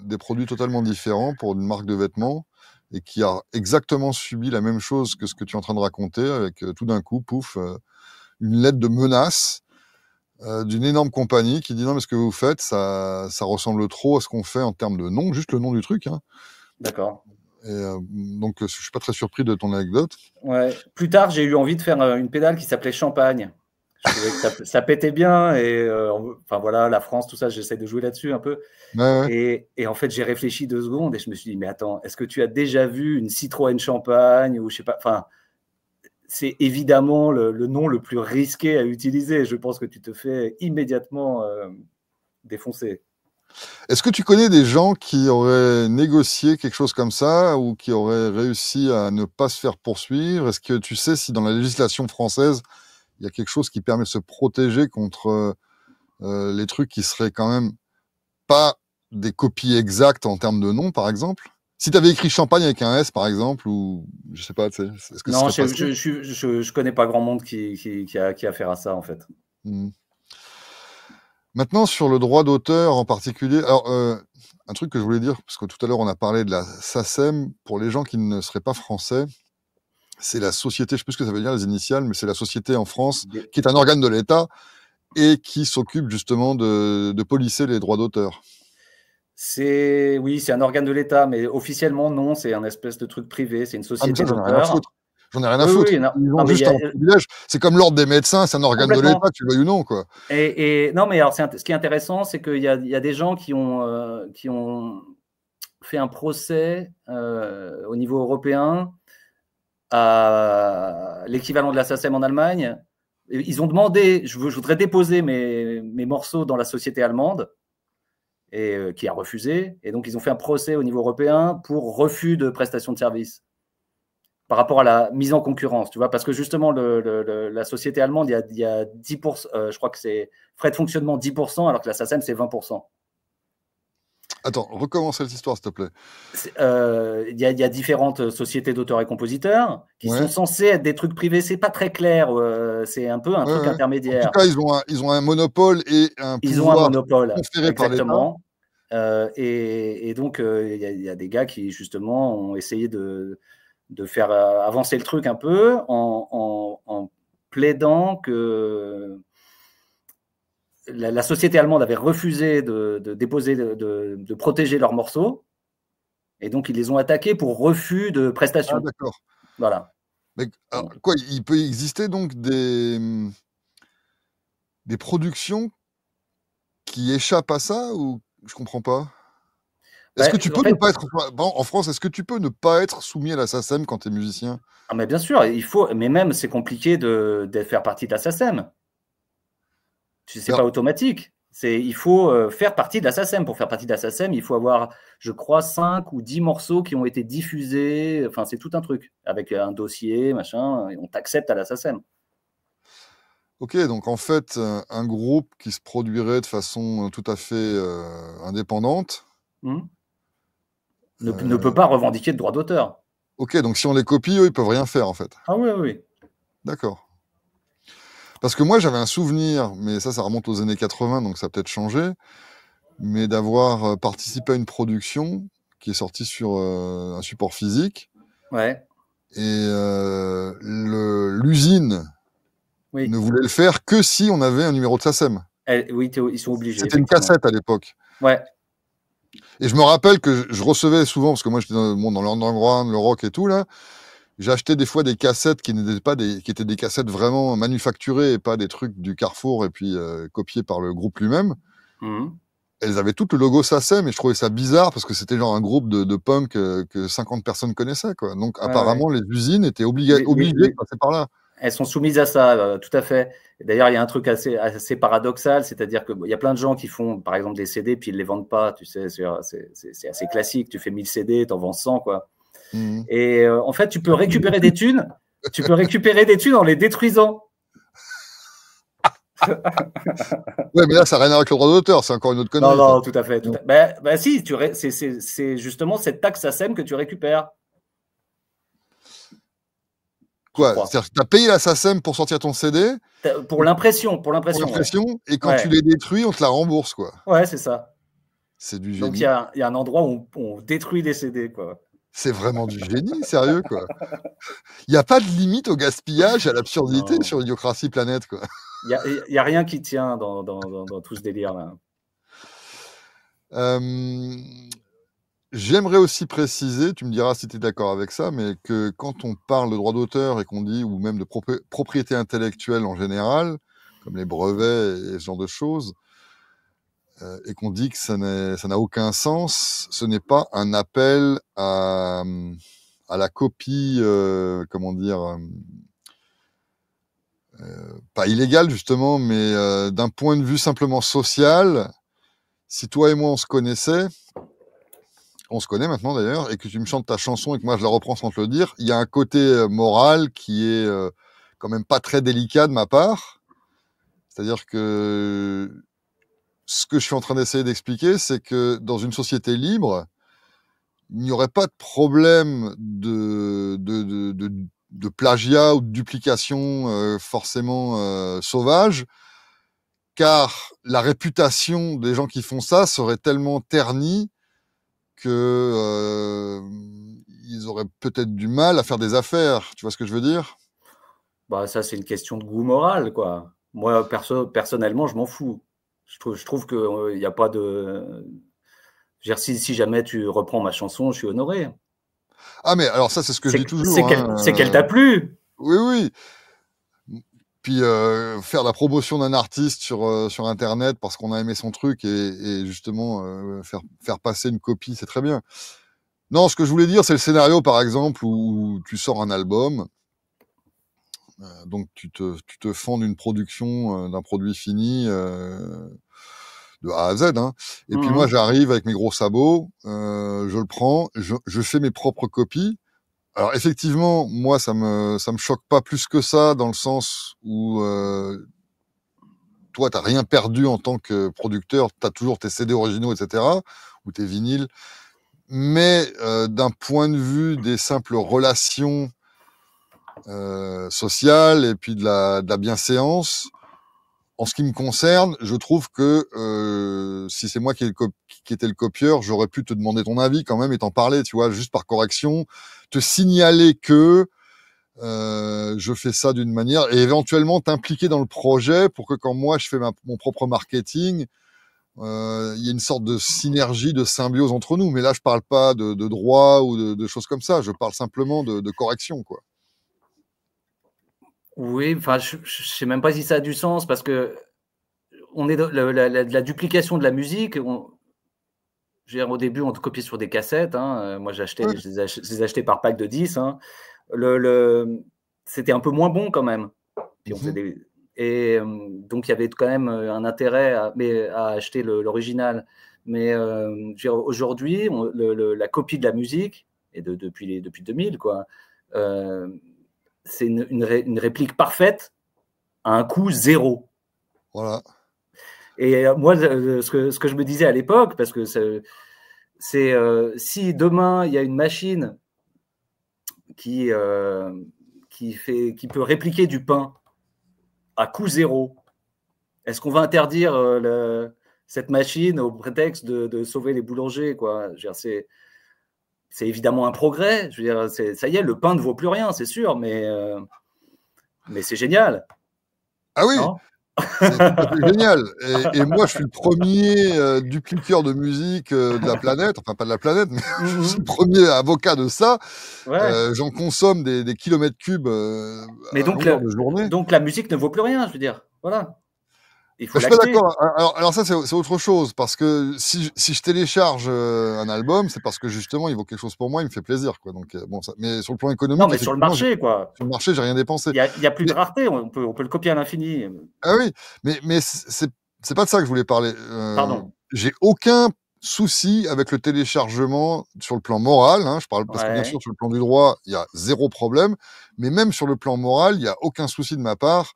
des produits totalement différents, pour une marque de vêtements et qui a exactement subi la même chose que ce que tu es en train de raconter avec, tout d'un coup, pouf, une lettre de menace, d'une énorme compagnie qui dit: «Non mais ce que vous faites, ça ressemble trop à ce qu'on fait en termes de nom», juste le nom du truc, hein. d'accord. Et donc je suis pas très surpris de ton anecdote. Ouais. Plus tard, j'ai eu envie de faire, une pédale qui s'appelait Champagne. Je trouvais que ça pétait bien et enfin voilà, la France, tout ça, j'essaie de jouer là-dessus un peu. Ouais, ouais. Et en fait, j'ai réfléchi 2 secondes et je me suis dit: «Mais attends, est-ce que tu as déjà vu une Citroën Champagne?» ou je sais pas, enfin, c'est évidemment le nom le plus risqué à utiliser. Je pense que tu te fais immédiatement, défoncer. Est-ce que tu connais des gens qui auraient négocié quelque chose comme ça ou qui auraient réussi à ne pas se faire poursuivre? Est-ce que tu sais si dans la législation française, il y a quelque chose qui permet de se protéger contre, les trucs qui seraient quand même pas des copies exactes en termes de nom, par exemple? Si tu avais écrit Champagne avec un S, par exemple, ou je sais pas, tu sais, est-ce que ce Non, serait passé? je connais pas grand monde qui a affaire à ça, en fait. Mmh. Maintenant sur le droit d'auteur en particulier, alors, un truc que je voulais dire, parce que tout à l'heure on a parlé de la SACEM, pour les gens qui ne seraient pas français, c'est la société, je sais plus ce que ça veut dire les initiales, mais c'est la société en France Des qui est un organe de l'État et qui s'occupe justement de policer les droits d'auteur. c'est oui, c'est un organe de l'État, mais officiellement, non, c'est un espèce de truc privé, c'est une Ah mais ça société j'en ai rien à d'auteurs. foutre. J'en ai rien à Oui, foutre. oui, non, Ils non, ont mais il y juste a un privilège. C'est comme l'ordre des médecins, c'est un organe de l'État, complètement. que tu le veuilles ou non, quoi. Et non, mais alors ce qui est intéressant, c'est il y a des gens qui ont fait un procès, au niveau européen à l'équivalent de la SACEM en Allemagne. Et ils ont demandé: je voudrais déposer mes morceaux dans la société allemande», et qui a refusé. Et donc, ils ont fait un procès au niveau européen pour refus de prestation de service par rapport à la mise en concurrence, tu vois, parce que justement, la société allemande, il y a 10%, je crois que c'est frais de fonctionnement 10%, alors que la SACEM, c'est 20%. Attends, recommence cette histoire, s'il te plaît. Il y a différentes sociétés d'auteurs et compositeurs qui sont Ouais, censées être des trucs privés. C'est pas très clair. C'est un peu un ouais, truc ouais. En tout intermédiaire. cas, ils ont un monopole et un Ils ont un pouvoir monopole, conféré par l'État. exactement. Et donc, il y a des gars qui, justement, ont essayé de faire avancer le truc un peu en plaidant que la société allemande avait refusé de déposer, de protéger leurs morceaux. Et donc, ils les ont attaqués pour refus de Ah prestation. d'accord. Voilà. Mais alors Donc, quoi, il peut exister donc des productions qui échappent à ça ou je comprends pas? Est-ce bah, que tu en peux ne fait, pas être par exemple, en France, est-ce que tu peux ne pas être soumis à la SACEM quand tu es musicien? ah, mais bien sûr, il faut, mais même c'est compliqué de faire partie de la SACEM. C'est pas Alors automatique. Il faut faire partie de la SACEM. Pour faire partie de la SACEM, il faut avoir, je crois, 5 ou 10 morceaux qui ont été diffusés. Enfin, c'est tout un truc avec un dossier, machin. Et on t'accepte à la SACEM. OK, donc en fait, un groupe qui se produirait de façon, tout à fait, indépendante, Hmm. Ne peut heu, pas revendiquer de droit d'auteur. OK, donc si on les copie, eux, ils peuvent rien faire, en fait? Ah oui, oui, oui. D'accord. Parce que moi, j'avais un souvenir, mais ça remonte aux années 80, donc ça a peut-être changé, mais d'avoir, participé à une production qui est sortie sur, un support physique Ouais. Et l'usine Oui, ne voulait le faire que si on avait un numéro de SACEM. oui, ils sont obligés, C'était une effectivement. cassette à l'époque. Ouais. Et je me rappelle que je recevais souvent, parce que moi j'étais dans l'underground, le rock et tout, là, j'achetais des fois des cassettes qui n'étaient pas qui étaient des cassettes vraiment manufacturées et pas des trucs du Carrefour et puis copiées par le groupe lui-même. Mmh. Elles avaient tout le logo SACEM et je trouvais ça bizarre parce que c'était genre un groupe de punk que 50 personnes connaissaient, quoi. Donc Ouais, ouais. apparemment les usines étaient Les obligées les de les passer par là. Elles sont soumises à ça, tout à fait. Et d'ailleurs, il y a un truc assez paradoxal, c'est-à-dire qu'il y a plein de gens qui font, par exemple, des CD, puis ils ne les vendent pas, tu sais, c'est assez classique. Tu fais 1000 CD, tu en vends 100, quoi. Mmh. Et en fait, tu peux récupérer des thunes en les détruisant. Ouais, mais là ça n'a rien à voir avec le droit d'auteur, c'est encore une autre Non, connerie, ça. non, tout à fait. Mmh. Ben si, c'est justement cette taxe SACEM que tu récupères, je Quoi? crois. C'est-à-dire que tu as payé la SACEM pour sortir ton CD, Pour l'impression, pour ouais. l'impression, et quand tu Ouais, les détruis, on te la remorse, quoi. ouais, c'est ça. C'est du Donc, génie. il y a un endroit où on détruit les CD, quoi. C'est vraiment du génie, sérieux, quoi. Il y a pas de limite au gaspillage, à l'absurdité Non. sur Idiocratie Planète, quoi. Il y a rien qui tient dans tout ce délire-là. Hem, J'aimerais aussi préciser, tu me diras si tu es d'accord avec ça, mais que quand on parle de droit d'auteur et qu'on dit ou même de propriété intellectuelle en général, comme les brevets et ce genre de choses, et qu'on dit que ça n'a aucun sens, ce n'est pas un appel à la copie, comment dire? Pas illégale justement, mais d'un point de vue simplement social, si toi et moi on se connaît maintenant d'ailleurs, et que tu me chantes ta chanson et que moi je la reprends sans te le dire, il y a un côté moral qui est quand même pas très délicat de ma part. C'est-à-dire que ce que je suis en train d'essayer d'expliquer, c'est que dans une société libre, il n'y aurait pas de problème de plagiat ou de duplication forcément sauvage, car la réputation des gens qui font ça serait tellement ternie que ils auraient peut-être du mal à faire des affaires. Tu vois ce que je veux dire? Bah, ça, c'est une question de goût moral, quoi. Moi, personnellement, je m'en fous. Je trouve que, il y a pas de je veux dire, si jamais tu reprends ma chanson, je suis honoré. Ah, mais alors ça, c'est ce que je dis toujours, hein, C'est qu'elle t'a plu. oui, oui. Puis faire la promotion d'un artiste sur internet parce qu'on a aimé son truc et justement faire passer une copie, c'est très bien. Non, ce que je voulais dire, c'est le scénario, par exemple, où tu sors un album, donc tu te fends d'une production, d'un produit fini, de A à Z, hein. Et puis moi, Mmh. j'arrive avec mes gros sabots, je le prends, je fais mes propres copies. Alors effectivement, moi, ça me choque pas plus que ça, dans le sens où toi, tu rien perdu en tant que producteur, tu as toujours tes CD originaux, etc., ou tes vinyles. Mais d'un point de vue des simples relations sociales et puis de la bienséance, en ce qui me concerne, je trouve que si c'est moi qui étais le copieur, j'aurais pu te demander ton avis quand même et t'en parler, tu vois, juste par correction, te signaler que je fais ça d'une manière et éventuellement t'impliquer dans le projet pour que quand moi je fais mon propre marketing, il y ait une sorte de synergie, de symbiose entre nous. Mais là, je parle pas de droit ou de choses comme ça. Je parle simplement de correction, quoi. Oui, enfin, je sais même pas si ça a du sens parce que on est dans la duplication de la musique, je veux dire, au début, on te copiait sur des cassettes, hein, moi Ouais. je les achetais par pack de 10, hein. Le C'était un peu moins bon quand même. Puis on faisait Mhm. des et donc il y avait quand même, un intérêt à acheter l'original. Mais, je veux dire, aujourd'hui, la copie de la musique et depuis 2000 quoi, heu, c'est une réplique parfaite à un coût zéro. Voilà. Et moi, ce que je me disais à l'époque, parce que si demain il y a une machine qui, qui peut répliquer du pain à coût zéro, est-ce qu'on va interdire cette machine au prétexte de sauver les boulangers, quoi? Je veux dire, c'est, c'est évidemment un progrès. Je veux dire, ça y est, le pain ne vaut plus rien, c'est sûr, mais c'est génial, Ah oui, non? c'est tout à fait génial et moi, je suis le premier dupliqueur de musique, de la planète, enfin pas de la planète, mais je suis le Mmh. premier avocat de ça. Ouais, J'en consomme des kilomètres cubes, mais à longueur de journée. donc la musique ne vaut plus rien, je veux dire, voilà. Il Bah, faut je suis pas l'acheter. d'accord. Alors ça, c'est autre chose parce que si je télécharge, un album, c'est parce que justement, il vaut quelque chose pour moi, il me fait plaisir, quoi, donc bon ça mais sur le plan Non, économique, mais sur le effectivement, j'ai marché, quoi. sur le marché, j'ai rien dépensé. Il y a plus de Mais rareté, on peut le copier à l'infini. ah oui, mais c'est pas de ça que je voulais parler. Pardon. J'ai aucun souci avec le téléchargement sur le plan moral, hein, je parle parce que bien sûr Ouais, sur le plan du droit, il y a 0 problème, mais même sur le plan moral, il y a aucun souci de ma part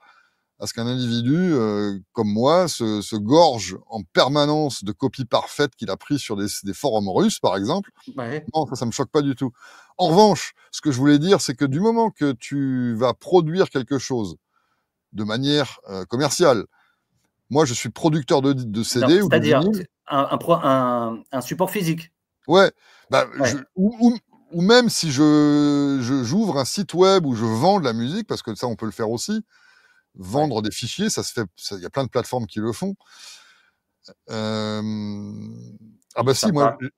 à ce qu'un individu, comme moi se gorge en permanence de copies parfaites qu'il a prises sur des forums russes, par exemple. ouais, Non, ça me choque pas du tout. En revanche, ce que je voulais dire, c'est que du moment que tu vas produire quelque chose de manière, commerciale, moi, je suis producteur de non, CD ou de c'est-à-dire vinyle. un support physique? Ouais, bah, je Ouais, ou même si j'ouvre un site web où je vends de la musique, parce que ça, on peut le faire aussi. ouais, Vendre des fichiers, ça se fait, il y a plein de plateformes qui le font. Hem, ah bah si, moi, sympa.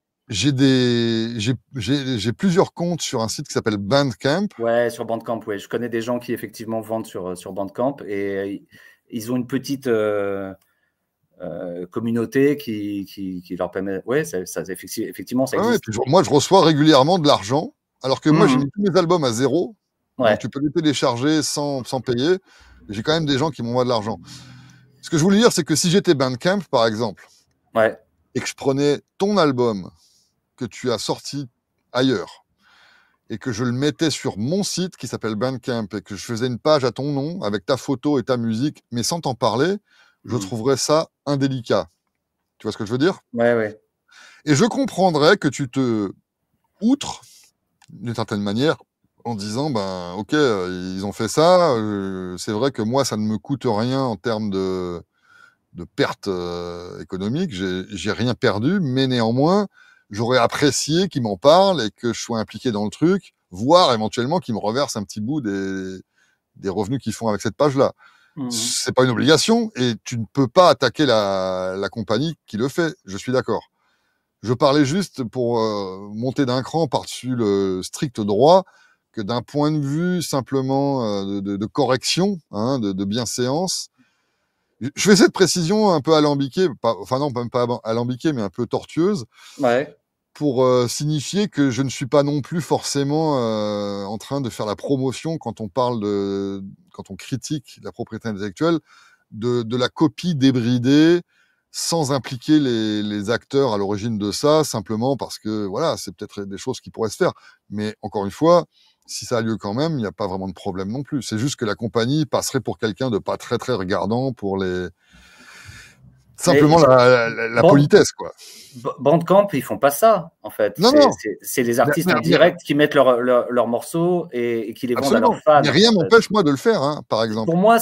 j'ai plusieurs comptes sur un site qui s'appelle Bandcamp. Ouais, sur Bandcamp, ouais. Je connais des gens qui effectivement vendent sur Bandcamp et ils ont une petite, communauté qui leur permet ouais, ça effectivement, ça Ouais, ouais, existe. puis moi, je reçois régulièrement de l'argent, alors que moi, j'ai Mmh. mis tous mes albums à 0, donc Ouais, tu peux les télécharger sans payer. J'ai quand même des gens qui m'envoient de l'argent. Ce que je voulais dire, c'est que si j'étais Bandcamp, par exemple, ouais. et que je prenais ton album que tu as sorti ailleurs et que je le mettais sur mon site qui s'appelle Bandcamp et que je faisais une page à ton nom avec ta photo et ta musique, mais sans t'en parler, je Mmh. trouverais ça indélicat. Tu vois ce que je veux dire? Ouais, ouais. Et je comprendrais que tu te outres d'une certaine manière en disant ben ok, ils ont fait ça, c'est vrai que moi ça ne me coûte rien en termes de pertes économiques, j'ai rien perdu, mais néanmoins j'aurais apprécié qu'ils m'en parlent et que je sois impliqué dans le truc, voire éventuellement qu'ils me reversent un petit bout des revenus qu'ils font avec cette page-là. Mmh. C'est pas une obligation et tu ne peux pas attaquer la compagnie qui le fait, je suis d'accord. Je parlais juste pour monter d'un cran par-dessus le strict droit, que d'un point de vue simplement de correction, hein, de bienséance. Je fais cette précision un peu alambiquée, enfin non, même pas alambiquée, mais un peu tortueuse, Ouais. pour signifier que je ne suis pas non plus forcément en train de faire la promotion quand on parle quand on critique la propriété intellectuelle, de la copie débridée, sans impliquer les acteurs à l'origine de ça, simplement parce que voilà, c'est peut-être des choses qui pourraient se faire. Mais encore une fois, si ça a lieu quand même, il n'y a pas vraiment de problème non plus. C'est juste que la compagnie passerait pour quelqu'un de pas très très regardant pour Mais simplement la Ban politesse, quoi. Bandcamp, ils font pas ça, en fait. Non, non, C'est les artistes en mais direct qui mettent leurs morceaux et qui les vendent à leurs absolument. Mais fans, rien en fait. m'empêche moi de le faire, hein, par exemple. Pour moi,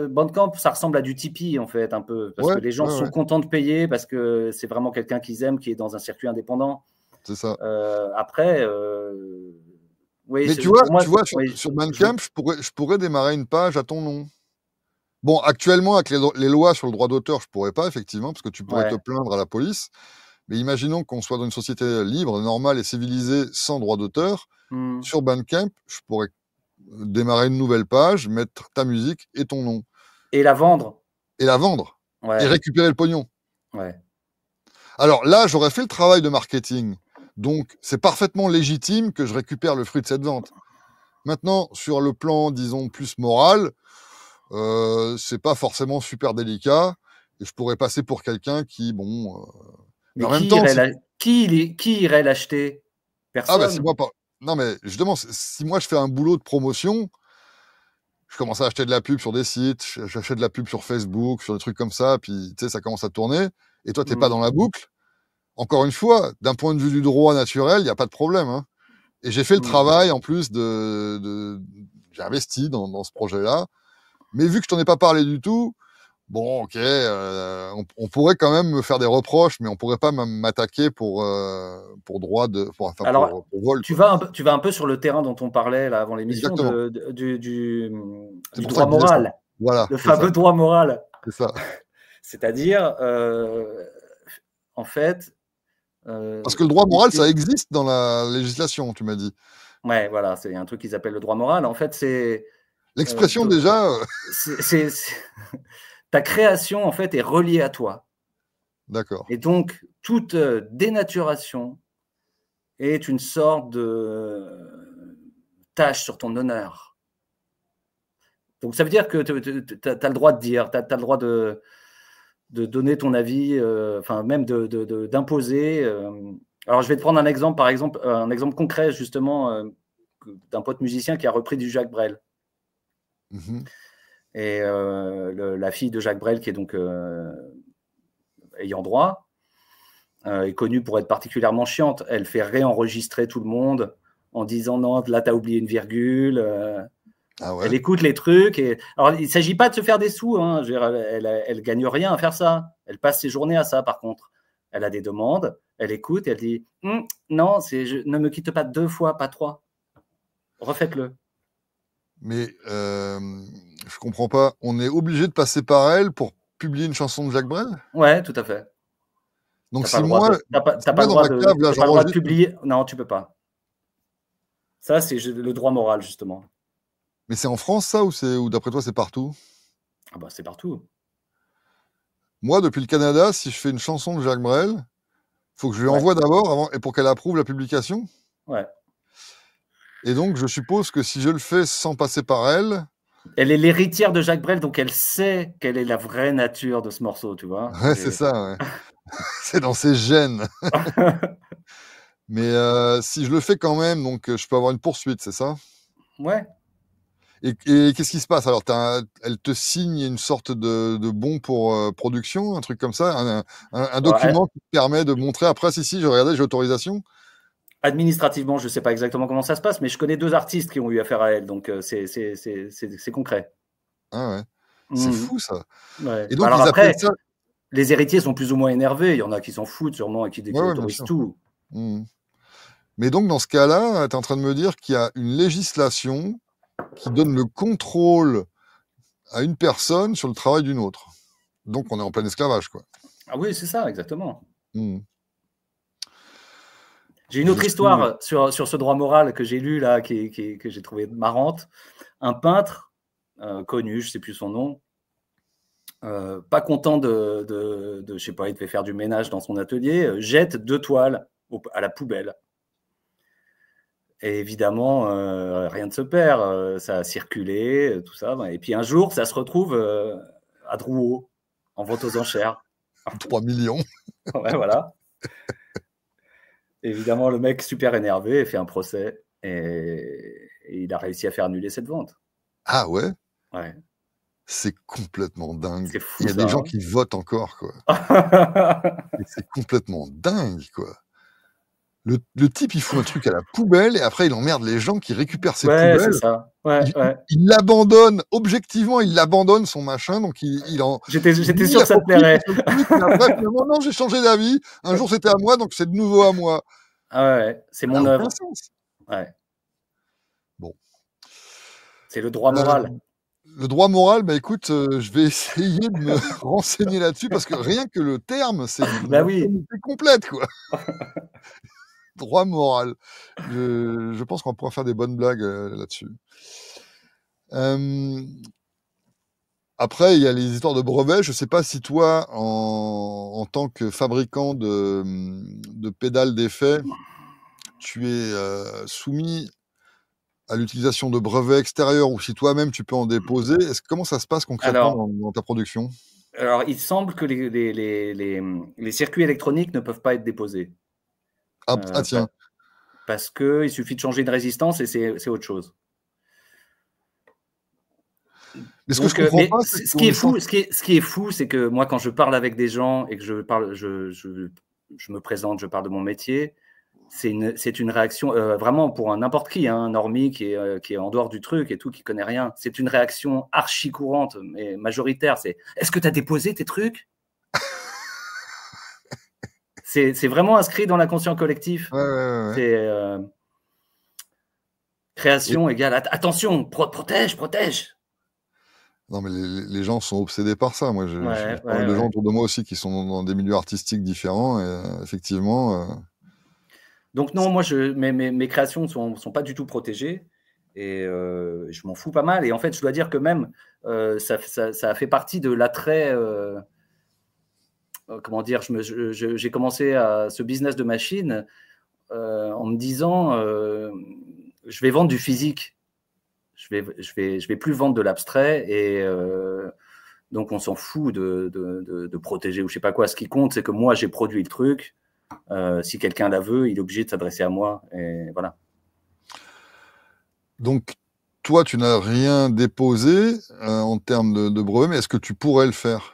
Bandcamp, ça ressemble à du Tipeee, en fait, un peu, parce Ouais, que les gens ouais, sont ouais, contents de payer parce que c'est vraiment quelqu'un qu'ils aiment qui est dans un circuit indépendant. c'est ça. Après, oui, Mais pour moi, tu vois, oui, sur je Bandcamp, je pourrais démarrer une page à ton nom. Bon, actuellement, avec les lois sur le droit d'auteur, je pourrais pas, effectivement, parce que tu pourrais te ouais. plaindre à la police. Mais imaginons qu'on soit dans une société libre, normale et civilisée, sans droit d'auteur. Mmh. Sur Bandcamp, je pourrais démarrer une nouvelle page, mettre ta musique et ton nom, Et la vendre? et la vendre, et Ouais, récupérer le pognon. ouais. Alors là, j'aurais fait le travail de marketing. Donc, c'est parfaitement légitime que je récupère le fruit de cette vente. Maintenant, sur le plan, disons, plus moral, c'est pas forcément super délicat et je pourrais passer pour quelqu'un qui, bon, mais Mais en même temps, si qui irait l'acheter? ah bah, si Personne. moi pas non, mais justement, si moi je fais un boulot de promotion, je commence à acheter de la pub sur des sites, j'achète de la pub sur Facebook, sur des trucs comme ça, puis tu sais, ça commence à tourner et toi, tu es pas Mmh. dans la boucle. Encore une fois, d'un point de vue du droit naturel, il y a pas de problème, hein, et j'ai fait le Mmh. travail en plus de j'ai investi dans ce projet-là, mais vu que je t'en ai pas parlé du tout, Bon, OK, on pourrait quand même me faire des reproches, mais on pourrait pas m'attaquer pour droit de enfin Alors, pour vol, tu quoi. vas un peu tu vas un peu sur le terrain dont on parlait là avant l'émission Exactement. du C'est du pour ça droit que je disais ça. moral, Voilà, le c'est ça, fameux droit moral. c'est ça. C'est-à-dire, en fait, Parce que le droit moral, ça c'est existe dans la législation, tu m'as dit. ouais, voilà, c'est un truc qu'ils appellent le droit moral. En fait, L'expression te déjà, c'est ta création, en fait, est reliée à toi d'accord. et donc toute, dénaturation est une sorte de tache sur ton honneur. Donc ça veut dire que tu as le droit de dire, tu as le droit de donner ton avis, enfin même d'imposer. Alors je vais te prendre un exemple, par exemple, un exemple concret justement d'un pote musicien qui a repris du Jacques Brel. Mmh. Et la fille de Jacques Brel, qui est donc ayant droit, est connue pour être particulièrement chiante. Elle fait réenregistrer tout le monde en disant non, là, tu as oublié une virgule. Ah Elle ouais? écoute les trucs. Alors, il ne s'agit pas de se faire des sous. Hein. Je veux dire, elle gagne rien à faire ça. Elle passe ses journées à ça, par contre. Elle a des demandes, elle écoute et elle dit non, ne me quitte pas 2 fois, pas 3. Refaites-le. Mais, je comprends pas. On est obligé de passer par elle pour publier une chanson de Jacques Brel? Ouais, tout à fait. Donc T'as pas le droit si moi dans ma cave, là, t'as pas le droit de j'enregistre une publier. Non, tu peux pas. Ça, c'est le droit moral, justement. mais c'est en France ça ou d'après toi c'est partout? Ah bah, c'est partout. Moi, depuis le Canada, si je fais une chanson de Jacques Brel, faut que je lui Ouais, envoie d'abord avant et pour qu'elle approuve la publication? ouais. Et donc je suppose que si je le fais sans passer par elle, Elle est l'héritière de Jacques Brel, donc elle sait quelle est la vraie nature de ce morceau, tu vois. ouais, c'est ça, ouais. C'est dans ses gènes. Mais, si je le fais quand même, donc, je peux avoir une poursuite, c'est ça? Ouais. Et qu'est-ce qui se passe alors? Elle te signe une sorte de bon pour, production, un truc comme ça? Un Alors, document qui te permet de montrer après: «Si, si, j'ai regardé, j'ai autorisation»? administrativement, je sais pas exactement comment ça se passe, mais je connais 2 artistes qui ont eu affaire à elle, donc c'est concret. Ah ouais, c'est Mmh. fou ça. Ouais. Et Bah, donc alors ils appellent après, ça les héritiers sont plus ou moins énervés. Il y en a qui s'en foutent sûrement et qui ouais, ouais, bien autorisent sûr. tout. Mmh. Mais donc dans ce cas-là, tu es en train de me dire qu'il y a une législation qui donne le contrôle à une personne sur le travail d'une autre. Donc on est en plein esclavage, quoi. Ah oui, c'est ça, exactement. Mmh. J'ai une Je autre suis histoire sur ce droit moral que j'ai lu là, que j'ai trouvé marrante. Un peintre connu, je ne sais plus son nom, pas content je sais pas, il devait faire du ménage dans son atelier, jette 2 toiles à la poubelle. Et évidemment, rien ne se perd, ça a circulé, tout ça. Et puis un jour, ça se retrouve à Drouot, en vente aux enchères. 3 millions. Ouais, voilà. Évidemment, le mec super énervé fait un procès et il a réussi à faire annuler cette vente. Ah ouais? Ouais, C'est complètement dingue. c'est Il fou y a des ça. gens qui votent encore, quoi. Hein. Et c'est complètement dingue, quoi. Le type, il fout un truc à la poubelle et après il emmerde les gens qui récupèrent ces Ouais, c'est poubelles. ça. Ouais, ouais. Il l'abandonne, objectivement, il l'abandonne son machin, donc J'étais lui, sûr il que ça te s'approprie plairait. son seul truc et après finalement: «Non, j'ai changé d'avis. Un jour c'était à moi, donc c'est de nouveau à moi». Ah ouais, ouais, c'est Ça n'a mon aucun œuvre. sens. Ouais, Bon, c'est le droit moral. le droit moral, bah, écoute, je vais essayer de me renseigner là-dessus parce que rien que le terme, c'est d'une Bah oui. insanité complète, quoi. Droit moral. Je pense qu'on va pouvoir faire des bonnes blagues, là-dessus. Hem, Après, il y a les histoires de brevets. Je sais pas si toi, en tant que fabricant de pédales d'effets, tu es, soumis à l'utilisation de brevets extérieurs ou si toi-même tu peux en déposer. Comment ça se passe concrètement Alors, dans ta production? il semble que les circuits électroniques ne peuvent pas être déposés. Ah Heu, tiens, pa Parce qu'il suffit de changer une résistance et c'est autre chose. mais ce que je Donc, comprends mais pas, c'est ce qui qu'on est est fou, censé ce qui est fou, c'est que moi, quand je parle avec des gens et que je me présente, je parle de mon métier, c'est une réaction vraiment pour n'importe qui, hein, un normie qui est en dehors du truc et tout, qui connaît rien. C'est une réaction archi courante, mais majoritaire. C'est est-ce que tu as déposé tes trucs? C'est vraiment inscrit dans l'inconscient collectif. Ouais, ouais, ouais, ouais. C'est Et création égale attention, protège, protège. non, mais les gens sont obsédés par ça. Moi, j'ai Ouais, pas mal ouais, de gens ouais. autour de moi aussi qui sont dans des milieux artistiques différents et effectivement, Donc non, moi, mes créations ne sont pas du tout protégées et je m'en fous pas mal. Et en fait, je dois dire que même ça a fait partie de l'attrait. Comment dire, j'ai commencé à ce business de machine en me disant, je vais vendre du physique. Je vais plus vendre de l'abstrait et donc on s'en fout de protéger ou je sais pas quoi. Ce qui compte, c'est que moi, j'ai produit le truc. Si quelqu'un la veut, il est obligé de s'adresser à moi. Et voilà. donc toi, tu n'as rien déposé en termes de brevet, mais est-ce que tu pourrais le faire?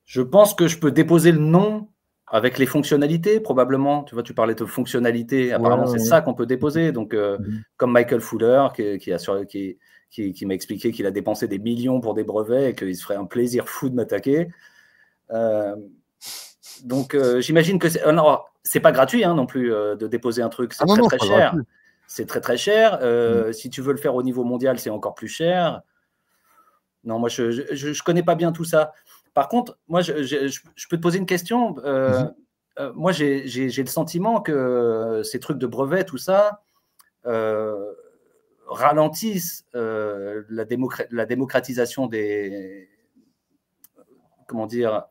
Je pense que je peux déposer le nom avec les fonctionnalités, probablement. Tu vois, tu parlais de fonctionnalités. Ouais, Apparemment, ouais, c'est ouais. ça qu'on peut déposer. Donc, Mhm. comme Michael Fuller, qui m'a expliqué qu'il a dépensé des millions pour des brevets et qu'il se ferait un plaisir fou de m'attaquer. Donc, j'imagine que c'est pas gratuit hein, non plus de déposer un truc. Ah C'est non, très, non, très c'est pas cher. gratuit. C'est très, très cher. Mm. Si tu veux le faire au niveau mondial, c'est encore plus cher. Non, moi, je connais pas bien tout ça. Par contre, moi, je peux te poser une question. Mhm. Moi, j'ai le sentiment que ces trucs de brevets, tout ça, euh, ralentissent la démocratisation des. Comment dire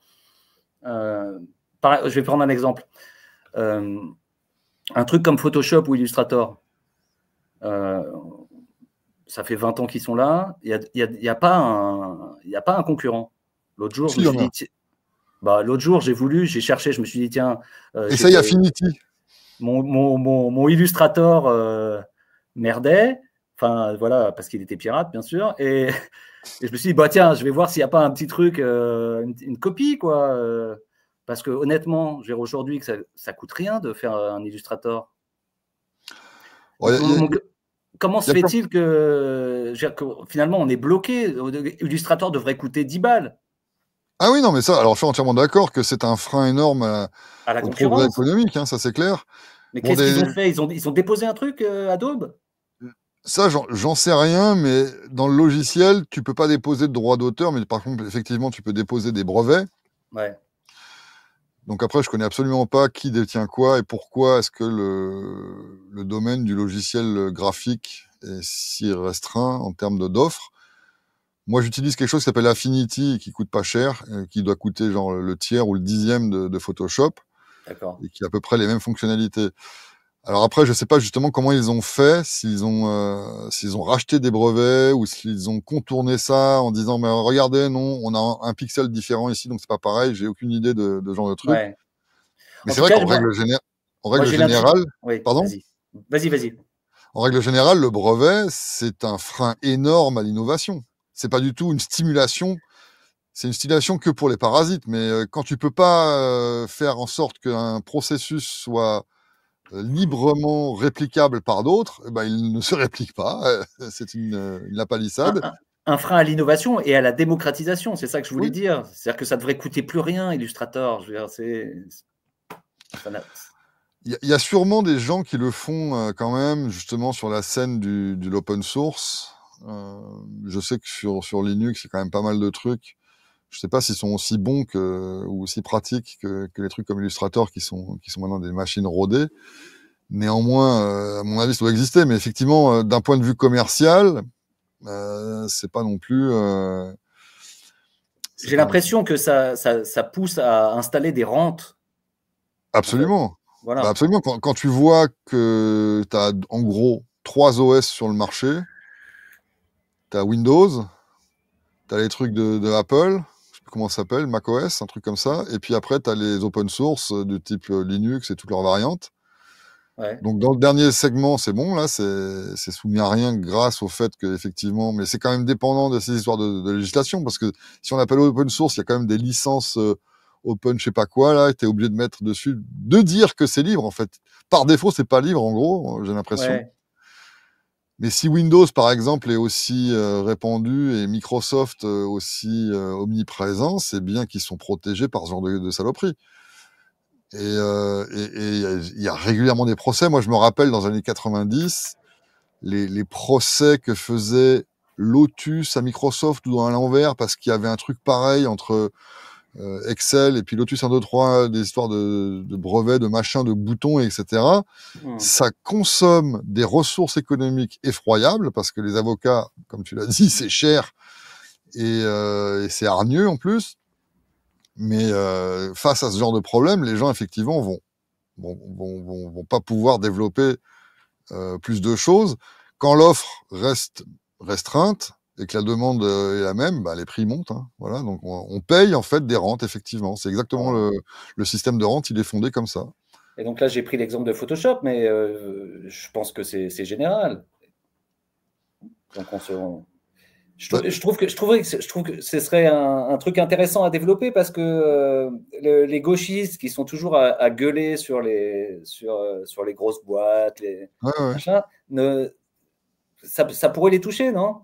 je vais prendre un exemple. Un truc comme Photoshop ou Illustrator. Euh, Ça fait 20 ans qu'ils sont là. Il y a pas un concurrent. L'autre jour, je Si, me il y en suis a. dit, l'autre jour, j'ai cherché, je me suis dit, tiens, Essaye Affinity. mon Illustrator merdait, enfin voilà, parce qu'il était pirate, bien sûr, et je me suis dit, bah tiens, je vais voir s'il n'y a pas un petit truc, une copie, quoi, parce que honnêtement, aujourd'hui que ça coûte rien de faire un Illustrator. Ouais, Donc, comment se y a comme- fait-il que finalement on est bloqué? Illustrator devrait coûter 10 balles Ah oui, non, mais ça, alors je suis entièrement d'accord que c'est un frein énorme à la au progrès concurrence. économique, hein, ça c'est clair. Mais Bon, qu'est-ce qu'ils ont fait? Ils ont déposé un truc, Adobe? ça, j'en sais rien, mais dans le logiciel, tu peux pas déposer de droit d'auteur, mais par contre, effectivement, tu peux déposer des brevets. Ouais, Donc après, je connais absolument pas qui détient quoi et pourquoi est-ce que le domaine du logiciel graphique est si restreint en termes d'offres. Moi, j'utilise quelque chose qui s'appelle Affinity, qui coûte pas cher, qui doit coûter genre le tiers ou le dixième de Photoshop, d'accord. et qui a à peu près les mêmes fonctionnalités. Alors après, je sais pas justement comment ils ont fait, s'ils ont racheté des brevets ou s'ils ont contourné ça en disant mais regardez, non, on a un pixel différent ici, donc c'est pas pareil. J'ai aucune idée de ce genre de truc. Ouais. Mais En c'est tout vrai cas, qu'en en moi règle j'ai l'intuition. générale, Oui, pardon, vas-y. Vas-y, vas-y. en règle générale, le brevet c'est un frein énorme à l'innovation. C'est pas du tout une stimulation. C'est une stimulation que pour les parasites. Mais quand tu peux pas faire en sorte qu'un processus soit librement réplicable par d'autres, eh ben, il ne se réplique pas. C'est la Un, palissade. un- un frein à l'innovation et à la démocratisation, c'est ça que je voulais Oui. dire. C'est-à-dire que ça devrait coûter plus rien, Illustrator. Je veux dire, ça Il y a sûrement des gens qui le font quand même, justement, sur la scène de l'open source. Je sais que sur Linux, il y a quand même pas mal de trucs. Je sais pas s'ils sont aussi bons ou aussi pratiques que les trucs comme Illustrator qui sont maintenant des machines rodées. Néanmoins, à mon avis, ça doit exister. Mais effectivement, d'un point de vue commercial, c'est pas non plus. C'est j'ai pas non plus. l'impression que ça pousse à installer des rentes, en fait. Absolument. Bah, Voilà. absolument. Quand tu vois que tu as en gros 3 OS sur le marché, tu as Windows, tu as les trucs de Apple, je sais plus comment ça s'appelle, macOS, un truc comme ça, et puis après tu as les open source du type Linux et toutes leurs variantes. Ouais. Donc dans le dernier segment, c'est bon, là, c'est soumis à rien grâce au fait que effectivement, mais c'est quand même dépendant de ces histoires de législation, parce que si on appelle open source, il y a quand même des licences open, je sais pas quoi, là, tu es obligé de mettre dessus, de dire que c'est libre, en fait. Par défaut, c'est pas libre, en gros, j'ai l'impression. Ouais. Mais si Windows, par exemple, est aussi répandu et Microsoft aussi omniprésent, c'est bien qu'ils sont protégés par ce genre de saloperie. Et il y a régulièrement des procès. Moi, je me rappelle, dans les années 90, les procès que faisait Lotus à Microsoft ou à l'envers, parce qu'il y avait un truc pareil entre Excel et puis Lotus 1, 2, 3, des histoires de brevets, de machins, de boutons, etc. Ça consomme des ressources économiques effroyables, parce que les avocats, comme tu l'as dit, c'est cher et c'est hargneux en plus. Mais face à ce genre de problème, les gens, effectivement, vont pas pouvoir développer plus de choses. Quand l'offre reste restreinte et que la demande est la même, bah, les prix montent. Hein, voilà, donc on paye en fait des rentes, effectivement. C'est exactement le système de rente, il est fondé comme ça. Et donc là, j'ai pris l'exemple de Photoshop, mais je pense que c'est général. Donc je trouve que ce serait un truc intéressant à développer, parce que les gauchistes qui sont toujours à gueuler sur les grosses boîtes, machins, ça pourrait les toucher, non?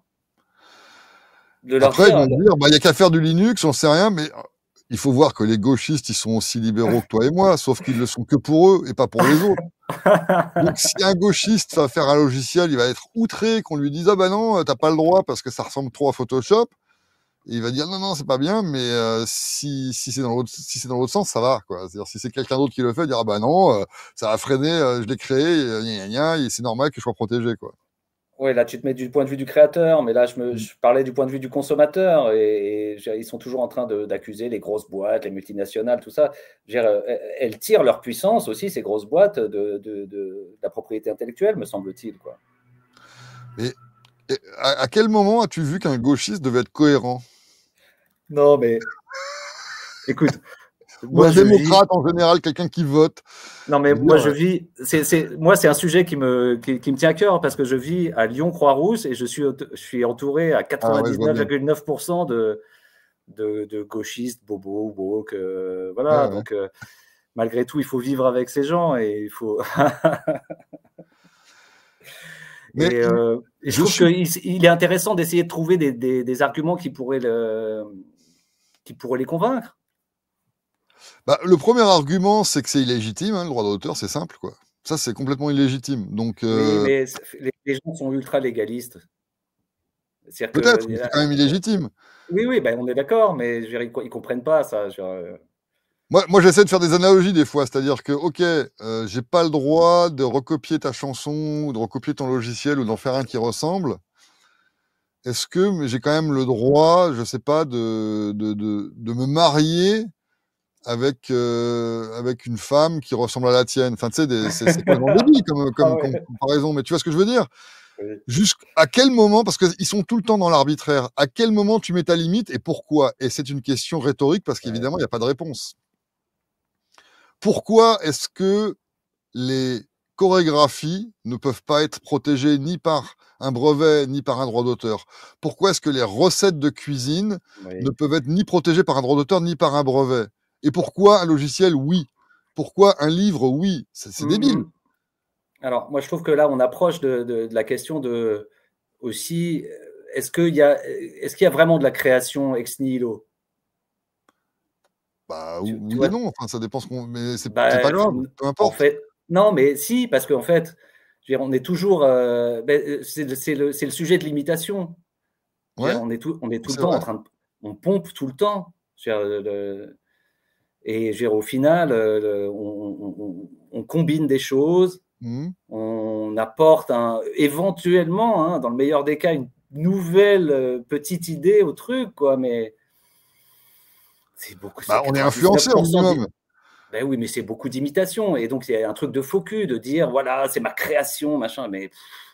De leur Après, ils dire, vont dire, bah, il n'y a qu'à faire du Linux, j'en sais rien, mais il faut voir que les gauchistes, ils sont aussi libéraux que toi et moi, sauf qu'ils le sont que pour eux et pas pour les autres. Donc, si un gauchiste va faire un logiciel, il va être outré qu'on lui dise, ah bah non, t'as pas le droit parce que ça ressemble trop à Photoshop. Et il va dire, non, non, c'est pas bien, mais si c'est dans l'autre sens, ça va, quoi. C'est-à-dire, si c'est quelqu'un d'autre qui le fait, il dira, bah non, ça va freiner, je l'ai créé, et c'est normal que je sois protégé, quoi. Oui, là, tu te mets du point de vue du créateur, mais là, je parlais du point de vue du consommateur, et ils sont toujours en train d'accuser les grosses boîtes, les multinationales, tout ça. Je veux dire, elles tirent leur puissance aussi, ces grosses boîtes, de la propriété intellectuelle, me semble-t-il, quoi. Mais à quel moment as-tu vu qu'un gauchiste devait être cohérent? Non, mais écoute, Ou un démocrate en général, quelqu'un qui vote. Non, mais moi, je vis. Moi, c'est un sujet qui me tient à cœur, parce que je vis à Lyon-Croix-Rousse et je suis entouré à 99,9% de gauchistes, bobos, woke. Voilà. Ouais. Donc, malgré tout, il faut vivre avec ces gens et il faut. Mais et je trouve qu'il est intéressant d'essayer de trouver des arguments qui pourraient les convaincre. Bah, le premier argument, c'est que c'est illégitime, hein, le droit d'auteur, c'est simple, quoi. Ça, c'est complètement illégitime. Donc, Oui, mais les gens sont ultra légalistes. peut-être, mais c'est quand même illégitime. Oui, oui, ben, on est d'accord, mais je veux dire, ils comprennent pas ça. Moi, j'essaie de faire des analogies des fois, c'est-à-dire que, ok, j'ai pas le droit de recopier ta chanson ou de recopier ton logiciel ou d'en faire un qui ressemble. Est-ce que j'ai quand même le droit, je sais pas, de me marier avec une femme qui ressemble à la tienne? Enfin, tu sais, c'est complètement débile comme comparaison, mais tu vois ce que je veux dire? Oui. À quel moment, parce qu'ils sont tout le temps dans l'arbitraire, à quel moment tu mets ta limite et pourquoi? Et c'est une question rhétorique, parce qu'évidemment, il n'y a pas de réponse. Pourquoi est-ce que les chorégraphies ne peuvent pas être protégées ni par un brevet, ni par un droit d'auteur? Pourquoi est-ce que les recettes de cuisine ne peuvent être ni protégées par un droit d'auteur, ni par un brevet? Et pourquoi un logiciel, oui? Pourquoi un livre, oui? C'est débile. Alors, moi, je trouve que là, on approche de la question de aussi, est-ce qu'il y a vraiment de la création ex nihilo? Bah, Tu oui et vois? non, enfin, ça dépend mais c'est pas Bah, grave, peu en importe. fait, non, mais si, parce qu'en fait, je veux dire, on est toujours, c'est le sujet de l'imitation. Je veux Ouais, dire, on est tout le c'est temps vrai. en train de, on pompe tout le temps. Je veux dire, et je veux dire, au final, on combine des choses, Mmh. on apporte éventuellement, hein, dans le meilleur des cas, une nouvelle petite idée au truc, quoi, mais c'est beaucoup, c'est Bah, on est influencé au 99%. minimum. Ben oui, mais c'est beaucoup d'imitation. Et donc, il y a un truc de faux cul, de dire, voilà, c'est ma création, machin. Mais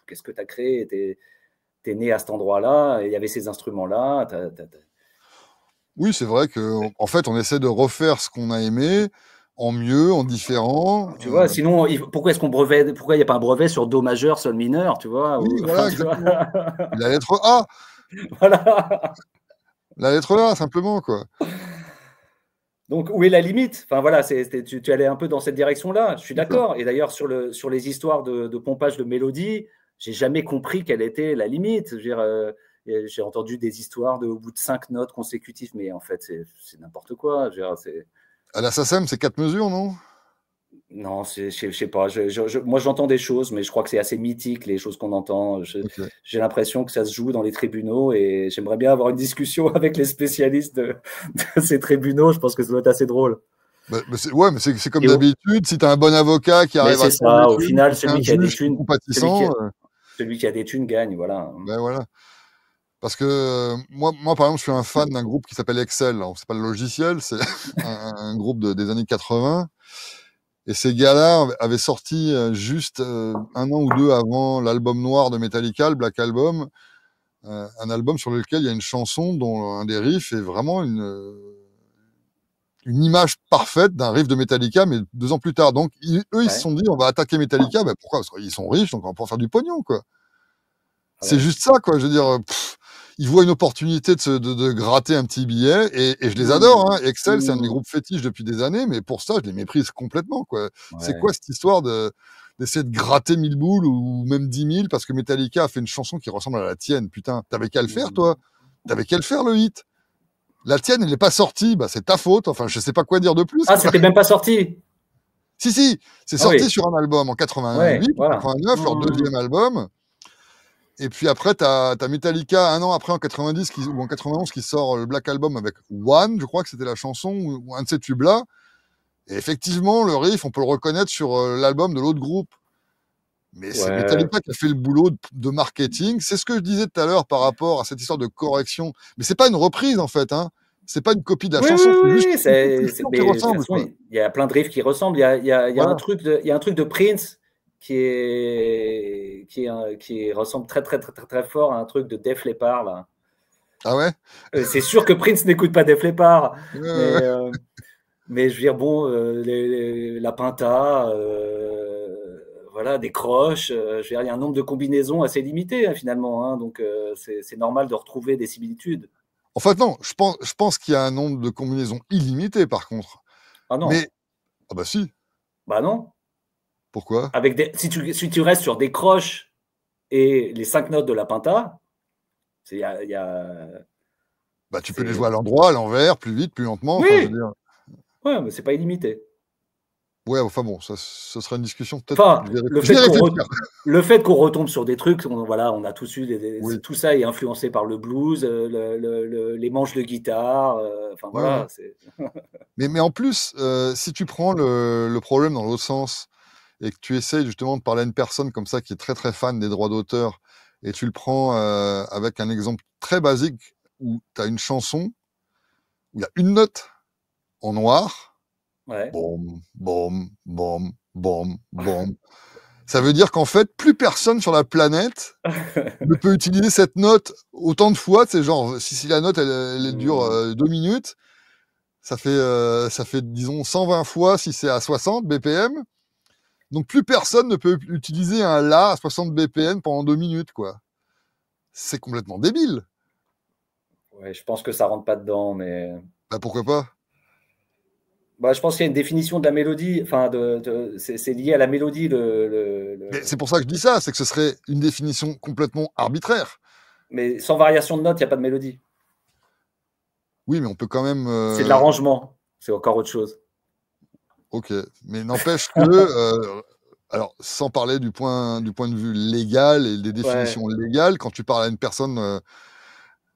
qu'est-ce que tu as créé? T'es né à cet endroit-là, il y avait ces instruments-là. Oui, c'est vrai qu'en fait, on essaie de refaire ce qu'on a aimé, en mieux, en différent. Tu vois, sinon, pourquoi il n'y a pas un brevet sur Do majeur, Sol mineur, tu vois, Oui, enfin, voilà, tu vois. exactement. La lettre A, Voilà. la lettre A, simplement, quoi. Donc, où est la limite? Enfin, voilà, tu allais un peu dans cette direction-là. Je suis C'est ça. d'accord. Et d'ailleurs, sur les histoires de pompage de mélodie, j'ai jamais compris quelle était la limite. Je veux dire, j'ai entendu des histoires au bout de 5 notes consécutives, mais en fait, c'est n'importe quoi. Je veux dire, À la SACEM, c'est 4 mesures, non? non, je sais pas. Moi, j'entends des choses, mais je crois que c'est assez mythique, les choses qu'on entend. Ok. J'ai l'impression que ça se joue dans les tribunaux et j'aimerais bien avoir une discussion avec les spécialistes de ces tribunaux. Je pense que ça doit être assez drôle. Ouais, mais c'est comme Et d'habitude. Si tu as un bon avocat qui mais arrive à c'est te faire des ça, au trucs, final, si c'est un juge qui est compatissant, celui qui a des thunes gagne, voilà. ben voilà. Parce que moi, par exemple, je suis un fan d'un groupe qui s'appelle Excel. Alors, c'est pas le logiciel, c'est un groupe des années 80. Et ces gars-là avaient sorti juste un an ou deux avant l'album noir de Metallica, le Black Album, un album sur lequel il y a une chanson dont un des riffs est vraiment une image parfaite d'un riff de Metallica, mais 2 ans plus tard. Donc, eux, ils se Ouais, sont dit, on va attaquer Metallica. Ben, pourquoi? Parce qu'ils sont riches, donc on va pouvoir faire du pognon, quoi. ah C'est ouais. juste ça, quoi. Je veux dire, ils voient une opportunité de gratter un petit billet, et je les adore, Mmh. hein. Excel, c'est un de mes Mmh. groupes fétiches depuis des années, mais pour ça, je les méprise complètement, quoi. C'est Ouais. quoi cette histoire d'essayer de gratter 1000 boules ou même 10 000 parce que Metallica a fait une chanson qui ressemble à la tienne? Putain, t'avais qu'à le faire, Mmh. toi. T'avais qu'à le faire, le hit. La tienne, elle n'est pas sortie, bah, c'est ta faute. Enfin, je sais pas quoi dire de plus, Ah, quoi. c'était même pas sorti? Si, si, c'est Ah sorti oui, sur un album en ouais, 88 ou voilà. 89, leur Mmh. deuxième album. Et puis après, t'as Metallica un an après en 90 ou en 91 qui sort le Black Album avec One, je crois que c'était la chanson, ou un de ces tubes-là. Et effectivement, le riff, on peut le reconnaître sur l'album de l'autre groupe. Mais c'est Ouais. Metallica qui a fait le boulot de marketing. C'est ce que je disais tout à l'heure par rapport à cette histoire de correction. Mais c'est pas une reprise, en fait, hein. C'est pas une copie de la Oui, oui, chanson, c'est oui, juste oui, une percussion qui mais de toute ressemble, façon, quoi. il y a plein de riffs qui ressemblent. Il y a un Voilà. truc il y a un truc de Prince qui ressemble très, très, très, très, très fort à un truc de Def Leppard, là. Ah ouais? C'est sûr que Prince n'écoute pas Def Leppard, Ouais, ouais, mais, ouais. euh, mais je veux dire, bon, la Pinta, voilà, des croches, je veux dire, il y a un nombre de combinaisons assez limité, hein, finalement, hein, donc c'est normal de retrouver des similitudes. En fait, non, je pense qu'il y a un nombre de combinaisons illimité, par contre. Ah non, Mais, ah bah si, bah non. pourquoi? Si tu restes sur des croches et les 5 notes de la Pinta, Bah, tu peux les jouer c'est, à l'endroit, à l'envers, plus vite, plus lentement, enfin, je veux oui, dire. ouais, mais c'est pas illimité. Ouais, enfin bon, ça, ce sera une discussion peut-être. Enfin, Je vais y réfléchir. le fait qu'on retombe sur des trucs, voilà, on a tous eu Oui, tout ça est influencé par le blues, les manches de guitare, enfin ouais, ouais. voilà, Mais en plus, si tu prends le problème dans l'autre sens et que tu essayes justement de parler à une personne comme ça qui est très, très fan des droits d'auteur et tu le prends, avec un exemple très basique où tu as une chanson où il y a une note en noir, ouais. bom, bom, bom, bom, bom. Ça veut dire qu'en fait, plus personne sur la planète ne peut utiliser cette note autant de fois. C'est genre, si la note, elle dure Mmh. 2 minutes, ça fait, disons, 120 fois si c'est à 60 BPM. Donc plus personne ne peut utiliser un La à 60 BPM pendant 2 minutes, quoi. C'est complètement débile. Ouais, je pense que ça rentre pas dedans, mais Bah pourquoi pas? bah, je pense qu'il y a une définition de la mélodie, enfin c'est lié à la mélodie Mais c'est pour ça que je dis ça, c'est que ce serait une définition complètement arbitraire. mais sans variation de notes, il y a pas de mélodie. Oui, mais on peut quand même. C'est de l'arrangement, c'est encore autre chose. Ok, mais n'empêche que, alors sans parler du point de vue légal et des Ouais. définitions légales, quand tu parles à une personne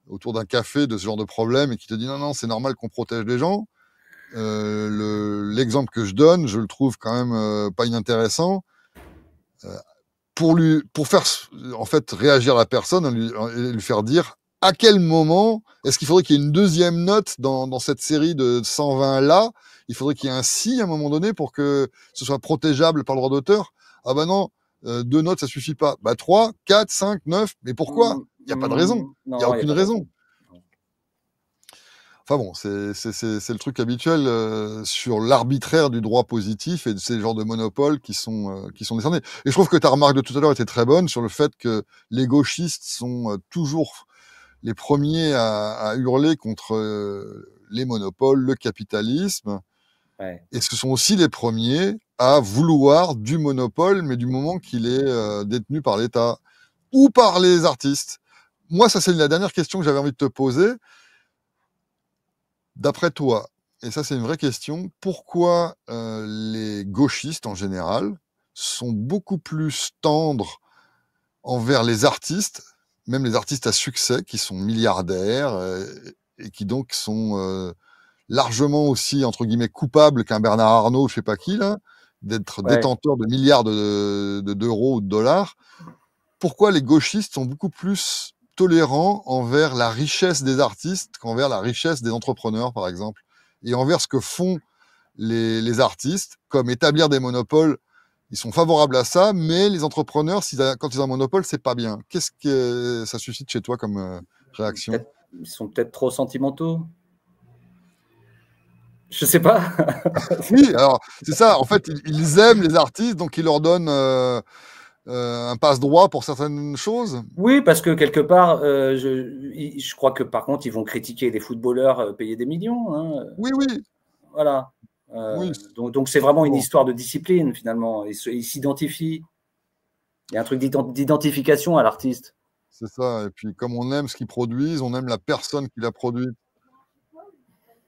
autour d'un café de ce genre de problème et qui te dit non, non, c'est normal qu'on protège les gens, l'exemple que je donne, je le trouve quand même pas inintéressant. Euh, pour faire en fait réagir la personne et lui faire dire à quel moment est-ce qu'il faudrait qu'il y ait une deuxième note dans cette série de 120 là. Il faudrait qu'il y ait un si à un moment donné pour que ce soit protégeable par le droit d'auteur. Ah bah non, 2 notes ça suffit pas. Bah 3, 4, 5, 9. Mais pourquoi? Mmh, Il n'y a pas de raison. Il n'y a non, il y a aucune pas de raison. raison. Non. Enfin bon, c'est le truc habituel sur l'arbitraire du droit positif et de ces genres de monopoles qui sont décernés. Et je trouve que ta remarque de tout à l'heure était très bonne sur le fait que les gauchistes sont toujours les premiers à hurler contre les monopoles, le capitalisme. Ouais. Et ce sont aussi les premiers à vouloir du monopole, mais du moment qu'il est détenu par l'État ou par les artistes. Moi, ça, c'est la dernière question que j'avais envie de te poser. D'après toi, et ça, c'est une vraie question, pourquoi les gauchistes, en général, sont beaucoup plus tendres envers les artistes, même les artistes à succès, qui sont milliardaires et qui donc sont largement aussi, entre guillemets, coupables qu'un Bernard Arnault, je sais pas qui, là, d'être Ouais. détenteur de milliards d'euros ou de dollars. Pourquoi les gauchistes sont beaucoup plus tolérants envers la richesse des artistes qu'envers la richesse des entrepreneurs, par exemple, et envers ce que font les artistes, comme établir des monopoles. Ils sont favorables à ça, mais les entrepreneurs, quand ils ont un monopole, c'est pas bien. Qu'est-ce que ça suscite chez toi comme réaction? Ils sont peut-être trop sentimentaux. Je sais pas. Oui, alors c'est ça. En fait, ils aiment les artistes, donc ils leur donnent un passe-droit pour certaines choses. Oui, parce que quelque part, je crois que par contre, ils vont critiquer des footballeurs payés des millions. Hein. Oui, oui, Voilà. oui. Donc c'est vraiment une Bon, histoire de discipline finalement. Ils s'identifient. Il y a un truc d'identification à l'artiste. c'est ça. Et puis, comme on aime ce qu'ils produisent, on aime la personne qui l'a produit.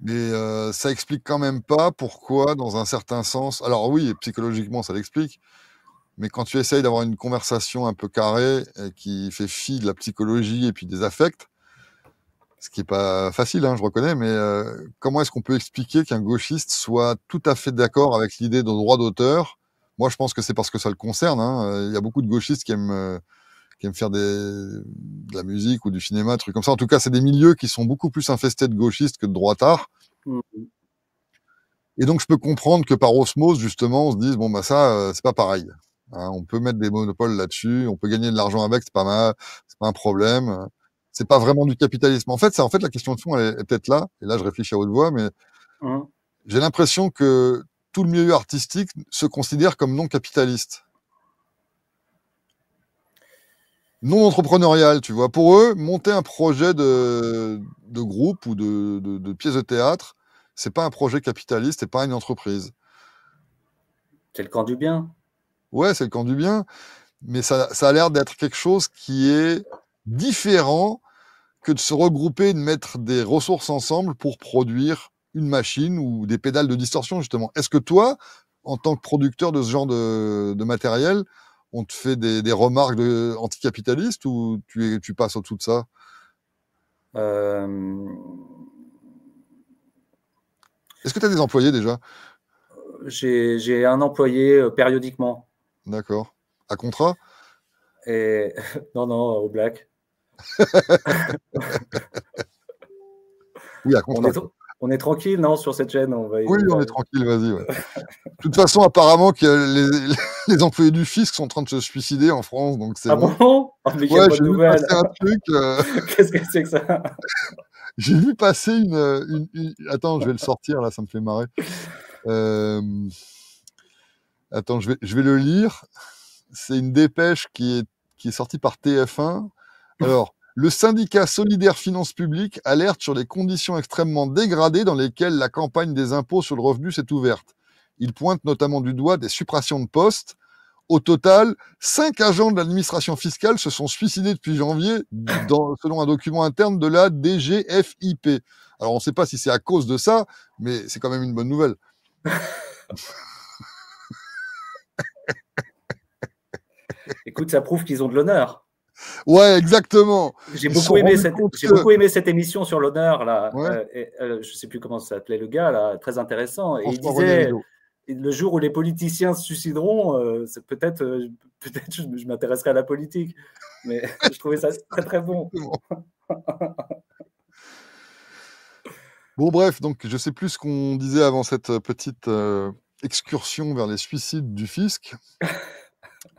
Mais ça explique quand même pas pourquoi, dans un certain sens. Alors oui, psychologiquement, ça l'explique. Mais quand tu essayes d'avoir une conversation un peu carrée et qui fait fi de la psychologie et puis des affects, ce qui est pas facile, hein, je reconnais, mais comment est-ce qu'on peut expliquer qu'un gauchiste soit tout à fait d'accord avec l'idée de droit d'auteur? Moi, je pense que c'est parce que ça le concerne, hein. Il y a beaucoup de gauchistes qui aiment faire de la musique ou du cinéma, des trucs comme ça. En tout cas, c'est des milieux qui sont beaucoup plus infestés de gauchistes que de droitards. Mm. Et donc, je peux comprendre que par osmose, justement, on se dise, bon, bah ça, c'est pas pareil. Hein, on peut mettre des monopoles là-dessus, on peut gagner de l'argent avec, c'est pas mal, c'est pas un problème. C'est pas vraiment du capitalisme. En fait, la question de fond, elle est peut-être là. Et là, je réfléchis à haute voix, mais Mm. j'ai l'impression que tout le milieu artistique se considère comme non capitaliste, non entrepreneurial, tu vois. Pour eux, monter un projet de groupe ou de pièce de théâtre, c'est pas un projet capitaliste, c'est pas une entreprise. C'est le camp du bien. Ouais, c'est le camp du bien, mais ça a l'air d'être quelque chose qui est différent que de se regrouper et de mettre des ressources ensemble pour produire une machine ou des pédales de distorsion, justement. Est-ce que toi, en tant que producteur de ce genre de matériel, on te fait des remarques anticapitalistes ou tu passes au-dessous de ça? Euh, Est-ce que tu as des employés déjà? j'ai un employé périodiquement. D'accord. À contrat? Et non, non, au black. Oui, à On contrat, est, quoi. on est tranquille, non, sur cette chaîne. Oui, On on va... est tranquille, vas-y. Ouais. De toute façon, apparemment, que les employés du fisc sont en train de se suicider en France, donc c'est Ah bon. bon? Oh, mais quelle Ouais, bonne j'ai vu nouvelle! passer un truc. Qu'est-ce que c'est que ça? J'ai vu passer Attends, je vais le sortir, là, ça me fait marrer. Euh, Attends, je vais le lire. C'est une dépêche qui est sortie par TF1. Alors, le syndicat Solidaire Finances Publiques alerte sur les conditions extrêmement dégradées dans lesquelles la campagne des impôts sur le revenu s'est ouverte. Il pointe notamment du doigt des suppressions de postes. Au total, 5 agents de l'administration fiscale se sont suicidés depuis janvier, selon un document interne de la DGFiP. Alors, on ne sait pas si c'est à cause de ça, mais c'est quand même une bonne nouvelle. Écoute, ça prouve qu'ils ont de l'honneur. Ouais, exactement. Ils se sont rendus compte J'ai que... beaucoup aimé cette émission sur l'honneur là. Ouais, Je sais plus comment ça s'appelait le gars là, très intéressant. Et il François-René disait Rideau. le jour où les politiciens se suicideront, c'est peut-être je m'intéresserai à la politique. Mais je trouvais ça très très bon. Bon, bref, donc je sais plus ce qu'on disait avant cette petite excursion vers les suicides du fisc.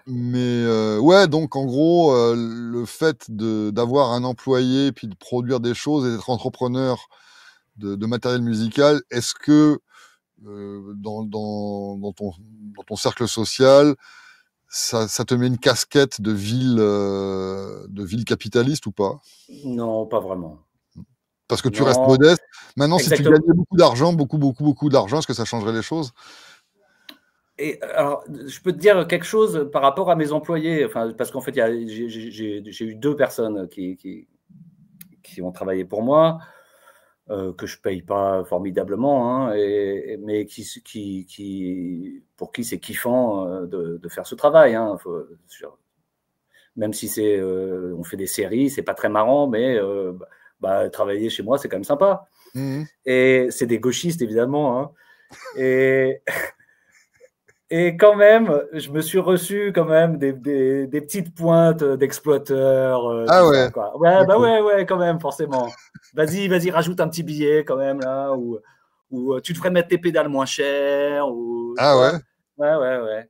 Mais ouais, donc en gros, le fait d'avoir un employé, puis de produire des choses et d'être entrepreneur de matériel musical, est-ce que dans ton cercle social, ça te met une casquette de ville capitaliste ou pas? Non, pas vraiment. Parce que tu restes Non, modeste. Maintenant, si tu exactement. gagnais beaucoup d'argent, beaucoup d'argent, est-ce que ça changerait les choses? Et alors, je peux te dire quelque chose par rapport à mes employés, enfin, parce qu'en fait, j'ai eu 2 personnes qui ont travaillé pour moi, que je paye pas formidablement, hein, mais pour qui c'est kiffant de faire ce travail. Hein, même si on fait des séries, c'est pas très marrant, mais travailler chez moi, c'est quand même sympa. Mmh. Et c'est des gauchistes, évidemment. Hein, et, et quand même, je me suis reçu quand même des petites pointes d'exploiteurs, Ah tout ça, ouais, quoi. Ouais, bah d'accord. ouais, quand même, forcément. Vas-y, rajoute un petit billet quand même, là, ou tu devrais mettre tes pédales moins chères, ou tu Ah ouais? vois. Ouais.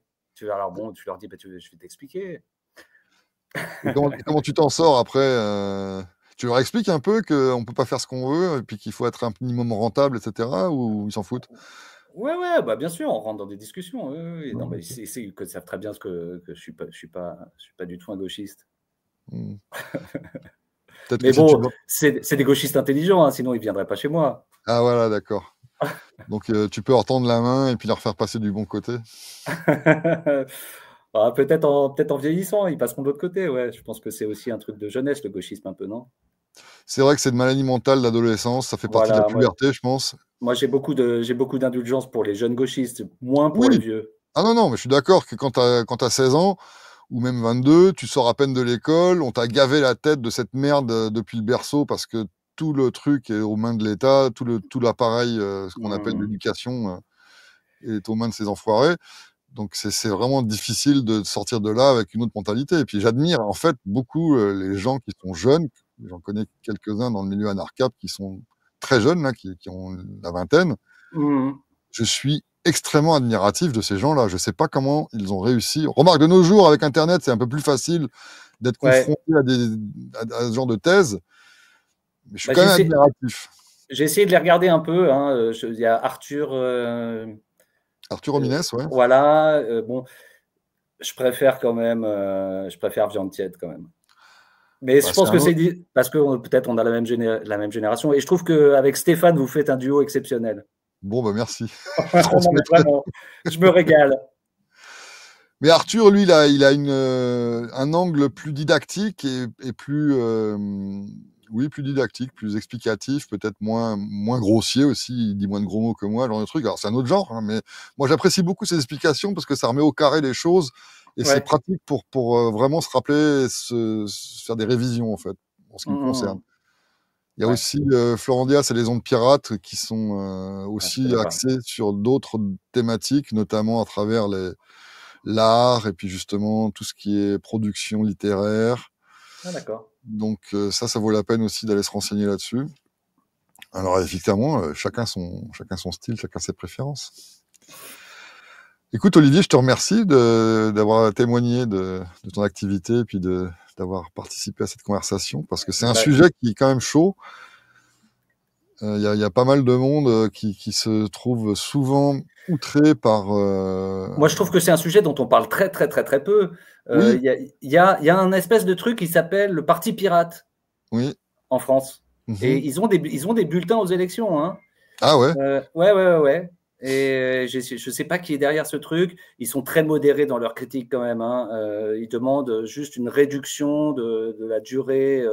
Alors bon, tu leur dis, bah, je vais t'expliquer. Et comment tu t'en sors après, tu leur expliques un peu qu'on peut pas faire ce qu'on veut et puis qu'il faut être un minimum rentable et cetera ou ils s'en foutent? Ouais, bah bien sûr, on rentre dans des discussions. Oui, oui. Non, Ouais, mais OK. ils savent très bien que je suis pas du tout un gauchiste. Mmh. Peut-être que Mais si tu bon, leur c'est des gauchistes intelligents, hein, sinon ils viendraient pas chez moi. ah voilà, d'accord. Donc tu peux leur tendre la main et puis leur faire passer du bon côté? Ah, peut-être en vieillissant, ils passeront de l'autre côté, ouais. Je pense que c'est aussi un truc de jeunesse, le gauchisme un peu, non? C'est vrai que c'est une maladie mentale d'adolescence, ça fait partie de la Voilà, puberté, je pense. moi j'ai beaucoup d'indulgence pour les jeunes gauchistes, moins pour les Oui! vieux. Ah non, non, mais je suis d'accord que quand tu as 16 ans ou même 22, tu sors à peine de l'école, on t'a gavé la tête de cette merde, depuis le berceau parce que tout le truc est aux mains de l'État, tout l'appareil, ce qu'on appelle Mmh. l'éducation, est aux mains de ces enfoirés. Donc c'est vraiment difficile de sortir de là avec une autre mentalité et puis j'admire en fait beaucoup, les gens qui sont jeunes, j'en connais quelques-uns dans le milieu anarcap qui sont très jeunes là, qui ont la vingtaine. Mmh. Je suis extrêmement admiratif de ces gens-là. Je sais pas comment ils ont réussi. Remarque, de nos jours, avec internet, c'est un peu plus facile d'être Ouais, confronté à ce genre de thèse, mais je suis bah, quand même admiratif. j'ai essayé de les regarder un peu, hein, il y a Arthur, Arthur Homines, ouais. voilà, bon, je préfère Viande Tiède quand même. Mais Bah, je c'est pense un que c'est autre parce que peut-être on a la même génération et je trouve qu'avec Stéphane, vous faites un duo exceptionnel. bon, bah, merci. Je Non, mais transmettrai. vraiment, je me régale. Mais Arthur, lui, il a un angle plus didactique et plus, oui, plus didactique, plus explicatif, peut-être moins grossier aussi. Il dit moins de gros mots que moi, ce genre de truc. Alors, c'est un autre genre, hein, mais moi, j'apprécie beaucoup ses explications parce que ça remet au carré les choses et c'est Ouais. pratique pour vraiment se rappeler, se faire des révisions, en fait, en ce qui me concerne. Mmh. Il y a Ouais. aussi, Florent Diaz et les ondes pirates qui sont, Ah, je aussi connais pas. axés sur d'autres thématiques, notamment à travers l'art et puis justement tout ce qui est production littéraire. Ah d'accord. Donc ça vaut la peine aussi d'aller se renseigner là-dessus. Alors évidemment, chacun son style, chacun ses préférences. Écoute Olivier, je te remercie d'avoir témoigné de ton activité et puis d'avoir participé à cette conversation parce que c'est un Bah, sujet qui est quand même chaud. Il y a pas mal de monde, qui se trouve souvent outré par, moi, je trouve que c'est un sujet dont on parle très peu. oui, Il y a un espèce de truc qui s'appelle le parti pirate oui, en France et mmh. ils ont des bulletins aux élections, hein. Ah ouais? Ouais. Et je sais pas qui est derrière ce truc. Ils sont très modérés dans leurs critiques quand même, hein. Ils demandent juste une réduction de la durée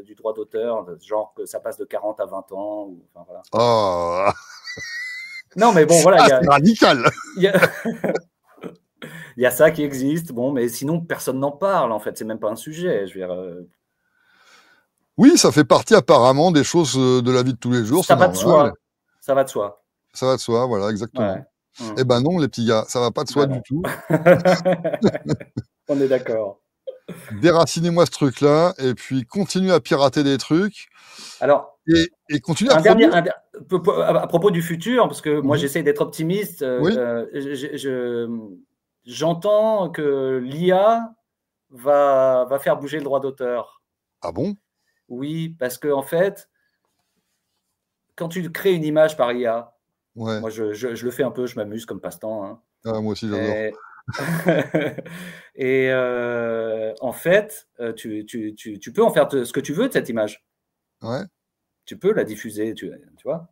du droit d'auteur, genre que ça passe de 40 à 20 ans. Enfin, voilà. Oh! Non, mais bon, voilà, Ça, c'est radical! il y a, il y a ça qui existe. Bon, mais sinon, personne n'en parle, en fait. C'est même pas un sujet. Je veux dire, Oui, ça fait partie apparemment des choses, de la vie de tous les jours, ça c'est va de normal. soi. Ça va de soi. Ça va de soi, voilà, exactement. Ouais. Mm. Eh ben non, les petits gars, ça va pas de soi Bah du non. tout. On est d'accord. Déracinez-moi ce truc-là et puis continuez à pirater des trucs Alors, et continuez à produire. à propos du futur, parce que moi Mmh. j'essaie d'être optimiste, Oui? j'entends que l'IA va faire bouger le droit d'auteur. Ah bon? Oui, parce que en fait, quand tu crées une image par IA, Ouais. moi je le fais un peu, je m'amuse comme passe-temps, hein, Ah moi aussi j'adore. et, en fait, tu peux en faire ce que tu veux de cette image. Ouais. Tu peux la diffuser, tu vois.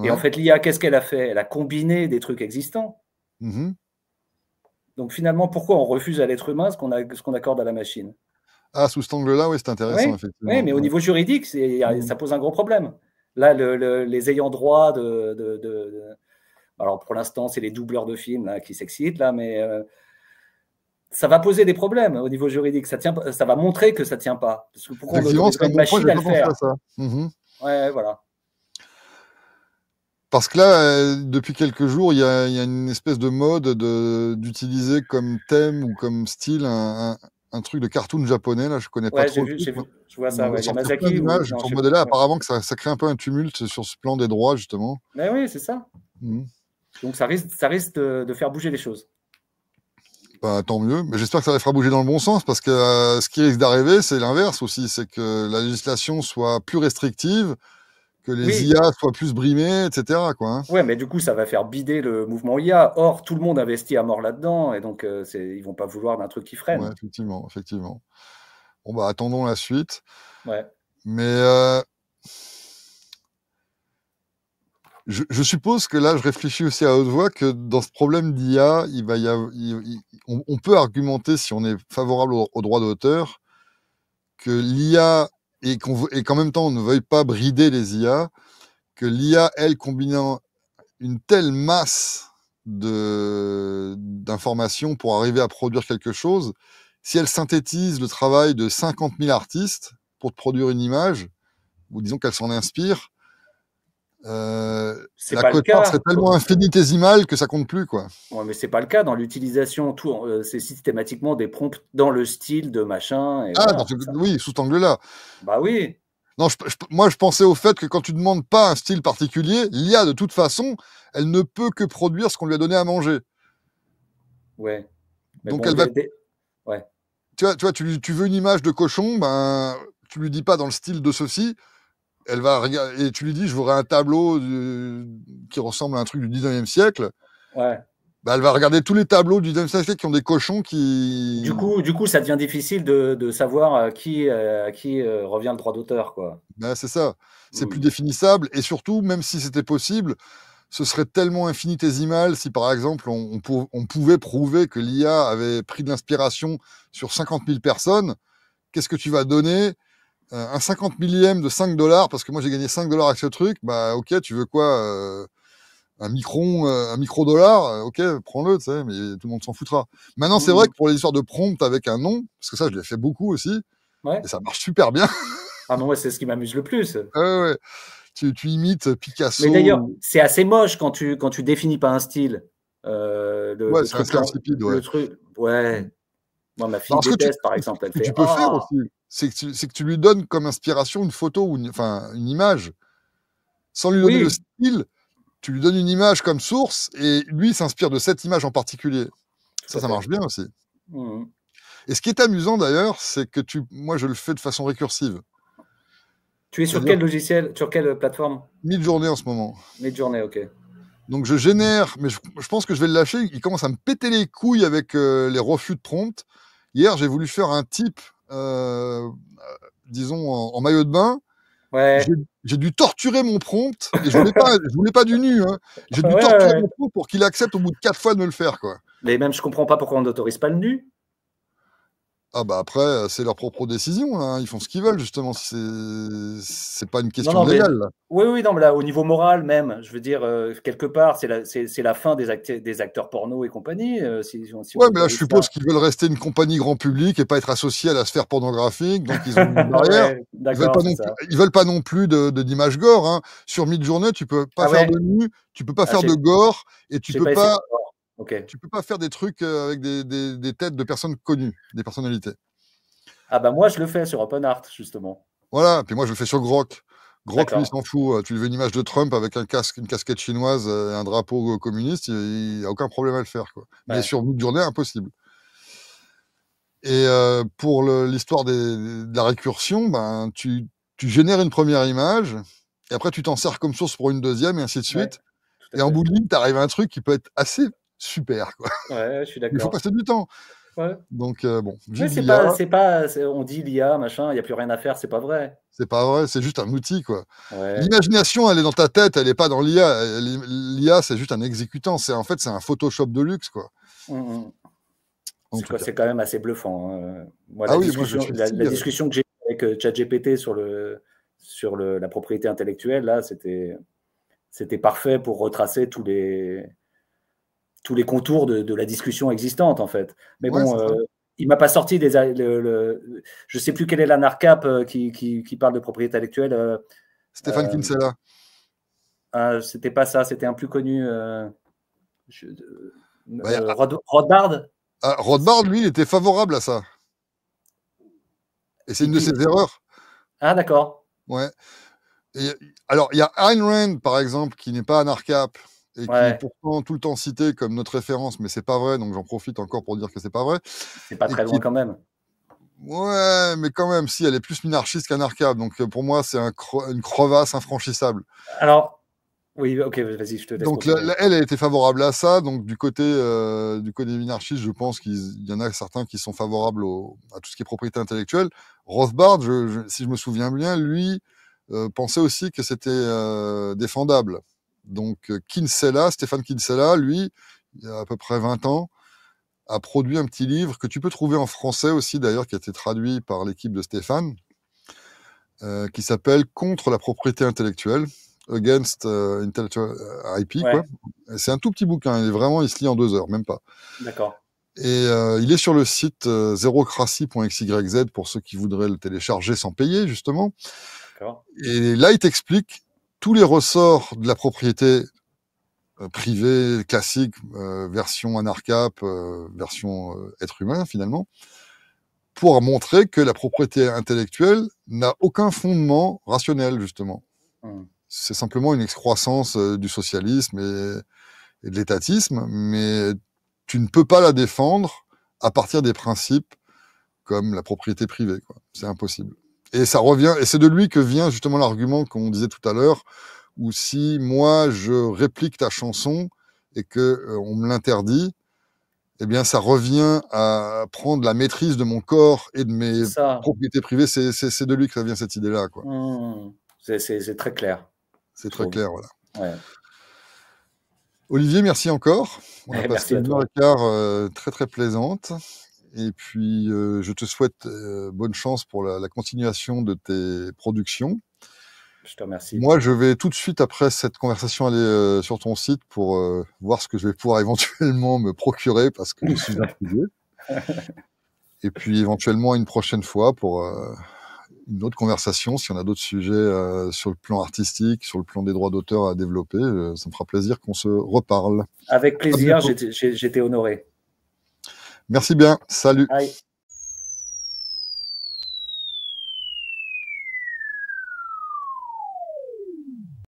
Et en Ouais. fait, l'IA, qu'est-ce qu'elle a fait? Elle a combiné des trucs existants. Mmh. Donc finalement, pourquoi on refuse à l'être humain ce qu'on accorde à la machine? Ah, sous cet angle-là, oui, c'est intéressant, Oui, oui, effectivement. mais au Ouais. niveau juridique, Mmh. ça pose un gros problème. Là, les ayants droit alors pour l'instant, c'est les doubleurs de films là, qui s'excitent, là, mais ça va poser des problèmes au niveau juridique. Ça va montrer que ça ne tient pas. Parce que pourquoi on Effectivement, c'est autoriserait un une bon point, machine j'avais à le pas pensé à faire? ça. Mmh. Ouais, voilà. Parce que là, depuis quelques jours, il y a une espèce de mode d'utiliser comme thème ou comme style un truc de cartoon japonais, là, je connais pas Ouais, trop le truc, moi. je vois Ils ça. m'envoient Ouais. sortir plein Yamazaki ou d'images non, sur je ce sais pas. modèle-là. Ouais. Apparemment que ça crée un peu un tumulte sur ce plan des droits, justement. Mais oui, c'est ça. Mmh. Donc ça risque de faire bouger les choses. Bah, tant mieux, mais j'espère que ça les fera bouger dans le bon sens parce que, ce qui risque d'arriver, c'est l'inverse aussi, c'est que la législation soit plus restrictive, que les Oui, IA soient plus brimées et cetera, quoi, hein. ouais, mais du coup, ça va faire bider le mouvement IA. Or, tout le monde investit à mort là-dedans, et donc ils vont pas vouloir d'un truc qui Ouais, freine. effectivement, effectivement. Bon, bah, attendons la suite, Ouais. mais je suppose que là, je réfléchis aussi à haute voix que dans ce problème d'IA, il va y av il on peut argumenter, si on est favorable au droit d'auteur, que l'IA et qu'en même temps, on ne veuille pas brider les IA, que l'IA, elle, combinant une telle masse d'informations pour arriver à produire quelque chose, si elle synthétise le travail de 50 000 artistes pour te produire une image, ou disons qu'elle s'en inspire, C'est la pas le quote-part serait cas. tellement infinitésimale que ça compte plus, quoi. Ouais, mais c'est pas le cas dans l'utilisation. C'est systématiquement des prompts dans le style de machin, et Ah, voilà. oui, sous cet angle-là. Bah oui. Non, moi, je pensais au fait que quand tu demandes pas un style particulier, l'IA, de toute façon, elle ne peut que produire ce qu'on lui a donné à manger. Ouais. Mais Donc, bon, elle va ouais. tu vois, tu veux une image de cochon, ben, tu lui dis pas dans le style de ceci, elle va regarder et tu lui dis: «Je voudrais un tableau qui ressemble à un truc du 19e siècle». Ouais. Bah, elle va regarder tous les tableaux du 19e siècle qui ont des cochons qui Du coup, ça devient difficile de savoir à qui revient le droit d'auteur, quoi. bah, c'est ça. C'est plus Hmm. définissable et surtout, même si c'était possible, ce serait tellement infinitésimal si, par exemple, on pouvait prouver que l'IA avait pris de l'inspiration sur 50 000 personnes. Qu'est-ce que tu vas donner? Un 50 millième de 5 $ parce que moi j'ai gagné 5 $ avec ce truc, bah ok, tu veux quoi? Un micro-dollar, ok, prends-le, tu sais, mais tout le monde s'en foutra. Maintenant, c'est vrai Hmm. que pour les histoires de prompt avec un nom, parce que ça, je l'ai fait beaucoup aussi, Ouais. et ça marche super bien. Ah, mais moi, c'est ce qui m'amuse le plus. Ouais, ouais, ouais. Tu imites Mais Picasso. d'ailleurs, c'est assez moche quand tu définis pas un style. Ouais, Le c'est truc, assez insipide, ouais. le truc, Mm. ouais. Moi, ma fille Alors, déteste, par exemple. Elle ce que fait tu peux faire ah. aussi, c'est que tu lui donnes comme inspiration une photo ou enfin, une image. Sans lui donner le Oui, style, tu lui donnes une image comme source et lui il s'inspire de cette image en particulier. tout à Ça fait. marche bien aussi. Mhm. Et ce qui est amusant d'ailleurs, c'est que moi je le fais de façon récursive. Tu es sur C'est-à-dire quel logiciel, sur quelle plateforme? Midjourney en ce moment. Midjourney, ok. Donc je génère, mais je pense que je vais le lâcher. Il commence à me péter les couilles avec les refus de prompt. Hier, j'ai voulu faire un type, disons, en maillot de bain. J'ai Ouais. j'ai dû torturer mon prompt et je voulais pas du nu, hein. J'ai Ouais, dû ouais, torturer ouais. mon prompt pour qu'il accepte au bout de 4 fois de me le faire, quoi. Mais même, je comprends pas pourquoi on n'autorise pas le nu. Ah bah après, c'est leur propre décision, là, hein. Ils font ce qu'ils veulent justement, si c'est pas une Non, question non, mais légale, là. oui, oui, non, mais là, au niveau moral même, je veux dire, quelque part, c'est la fin des acteurs porno et compagnie, si on Ouais, mais là, je autorise suppose ça. qu'ils veulent rester une compagnie grand public et pas être associés à la sphère pornographique, donc ils ont mis une barrière. Ouais, d'accord, c'est ça. Ils veulent pas non plus d'images gore, hein. Sur Midjourney, tu peux pas Ah faire de ouais? nu, tu peux pas Ah, faire de gore et j'ai pas essayé encore. OK. tu peux pas faire des trucs, avec des têtes de personnes connues, des personnalités. Ah bah, moi, je le fais sur OpenArt, justement. Voilà, puis moi je le fais sur Grok. Grok, lui, il D'accord. s'en fout, tu lui veux une image de Trump avec un casque, une casquette chinoise, et un drapeau, communiste, il a aucun problème à le faire, quoi. Mais Ouais. sur Midjourney, impossible. Et pour l'histoire de la récursion, ben, tu génères une première image et après tu t'en sers comme source pour une deuxième et ainsi de Ouais, suite tout à et en fait. bout de ligne, tu arrives à un truc qui peut être assez super, quoi. Ouais, je suis Mais il faut d'accord. passer du temps. Ouais. Donc bon, Ouais, vive l'IA, on dit l'IA, machin, il y a plus rien à faire, c'est pas vrai. c'est pas vrai, c'est juste un outil, quoi. Ouais. L'imagination, elle est dans ta tête, elle est pas dans l'IA. L'IA, c'est juste un exécutant. C'est en fait, c'est un Photoshop de luxe, quoi. Mmh mh. En tout cas. C'est quand même assez bluffant, hein. Moi, Ah oui, moi je suis la discussion que j'ai eue avec, ChatGPT sur la propriété intellectuelle, là, c'était parfait pour retracer tous les contours de la discussion existante, en fait. Mais ouais, bon, c'est ça. il m'a pas sorti des a je sais plus quelle est l'ANARCAP, qui parle de propriété intellectuelle, Stéphane hem, Kinsella. c'était pas ça, c'était un plus connu, je Bah, y a Rothbard? Rothbard, lui, il était favorable à ça. Et c'est une de ses Qui erreurs. Ah d'accord. Ouais. Et alors, il y a Ayn Rand, par exemple, qui n'est pas anarcap et qui est Ouais, pourtant tout le temps cité comme notre référence, mais c'est pas vrai, donc j'en profite encore pour dire que c'est pas vrai. c'est pas Et très qui loin quand même. ouais, mais quand même, si, elle est plus minarchiste qu'anarcap, donc pour moi, c'est une crevasse infranchissable. Alors oui, OK, vas-y, je te laisse Donc continuer. elle, elle était favorable à ça, donc du côté minarchiste, je pense qu'il y en a certains qui sont favorables à tout ce qui est propriété intellectuelle. Rothbard, si je me souviens bien, lui, pensait aussi que c'était défendable. Donc Kinsella, Stéphane Kinsella, lui, il y a à peu près 20 ans, a produit un petit livre que tu peux trouver en français aussi, d'ailleurs, qui a été traduit par l'équipe de Stéphane, qui s'appelle Contre la propriété intellectuelle, Against Intellectual IP, quoi. Ouais, C'est un tout petit bouquin, il se lit en 2 heures, même pas. d'accord, Et il est sur le site zérocratie.xyz pour ceux qui voudraient le télécharger sans payer, justement. d'accord. Et là, il t'explique tous les ressorts de la propriété privée classique, version anarcap, version être humain, finalement, pour montrer que la propriété intellectuelle n'a aucun fondement rationnel, justement. Mmh. C'est simplement une excroissance du socialisme et de l'étatisme, mais tu ne peux pas la défendre à partir des principes comme la propriété privée, quoi. C'est impossible. Et ça revient, et c'est de lui que vient justement l'argument qu'on disait tout à l'heure, où si moi je réplique ta chanson et que on me l'interdit, eh bien ça revient à prendre la maîtrise de mon corps et de C'est mes ça. propriétés privées. C'est de lui que ça vient cette idée-là, quoi. Mmh. C'est très clair, C'est je très trouve. clair, voilà. Ouais. Olivier, merci encore. On a passé Merci à une heure toi. et quart très très plaisante. Et puis, je te souhaite bonne chance pour la continuation de tes productions. Je te remercie. Moi, je vais tout de suite, après cette conversation, aller sur ton site pour voir ce que je vais pouvoir éventuellement me procurer parce que je suis intrigué. Et puis, éventuellement, une prochaine fois pour une autre conversation, si on a d'autres sujets sur le plan artistique, sur le plan des droits d'auteur à développer, ça me fera plaisir qu'on se reparle. Avec À plaisir, bientôt. j'étais honoré. Merci bien. Salut. Aïe.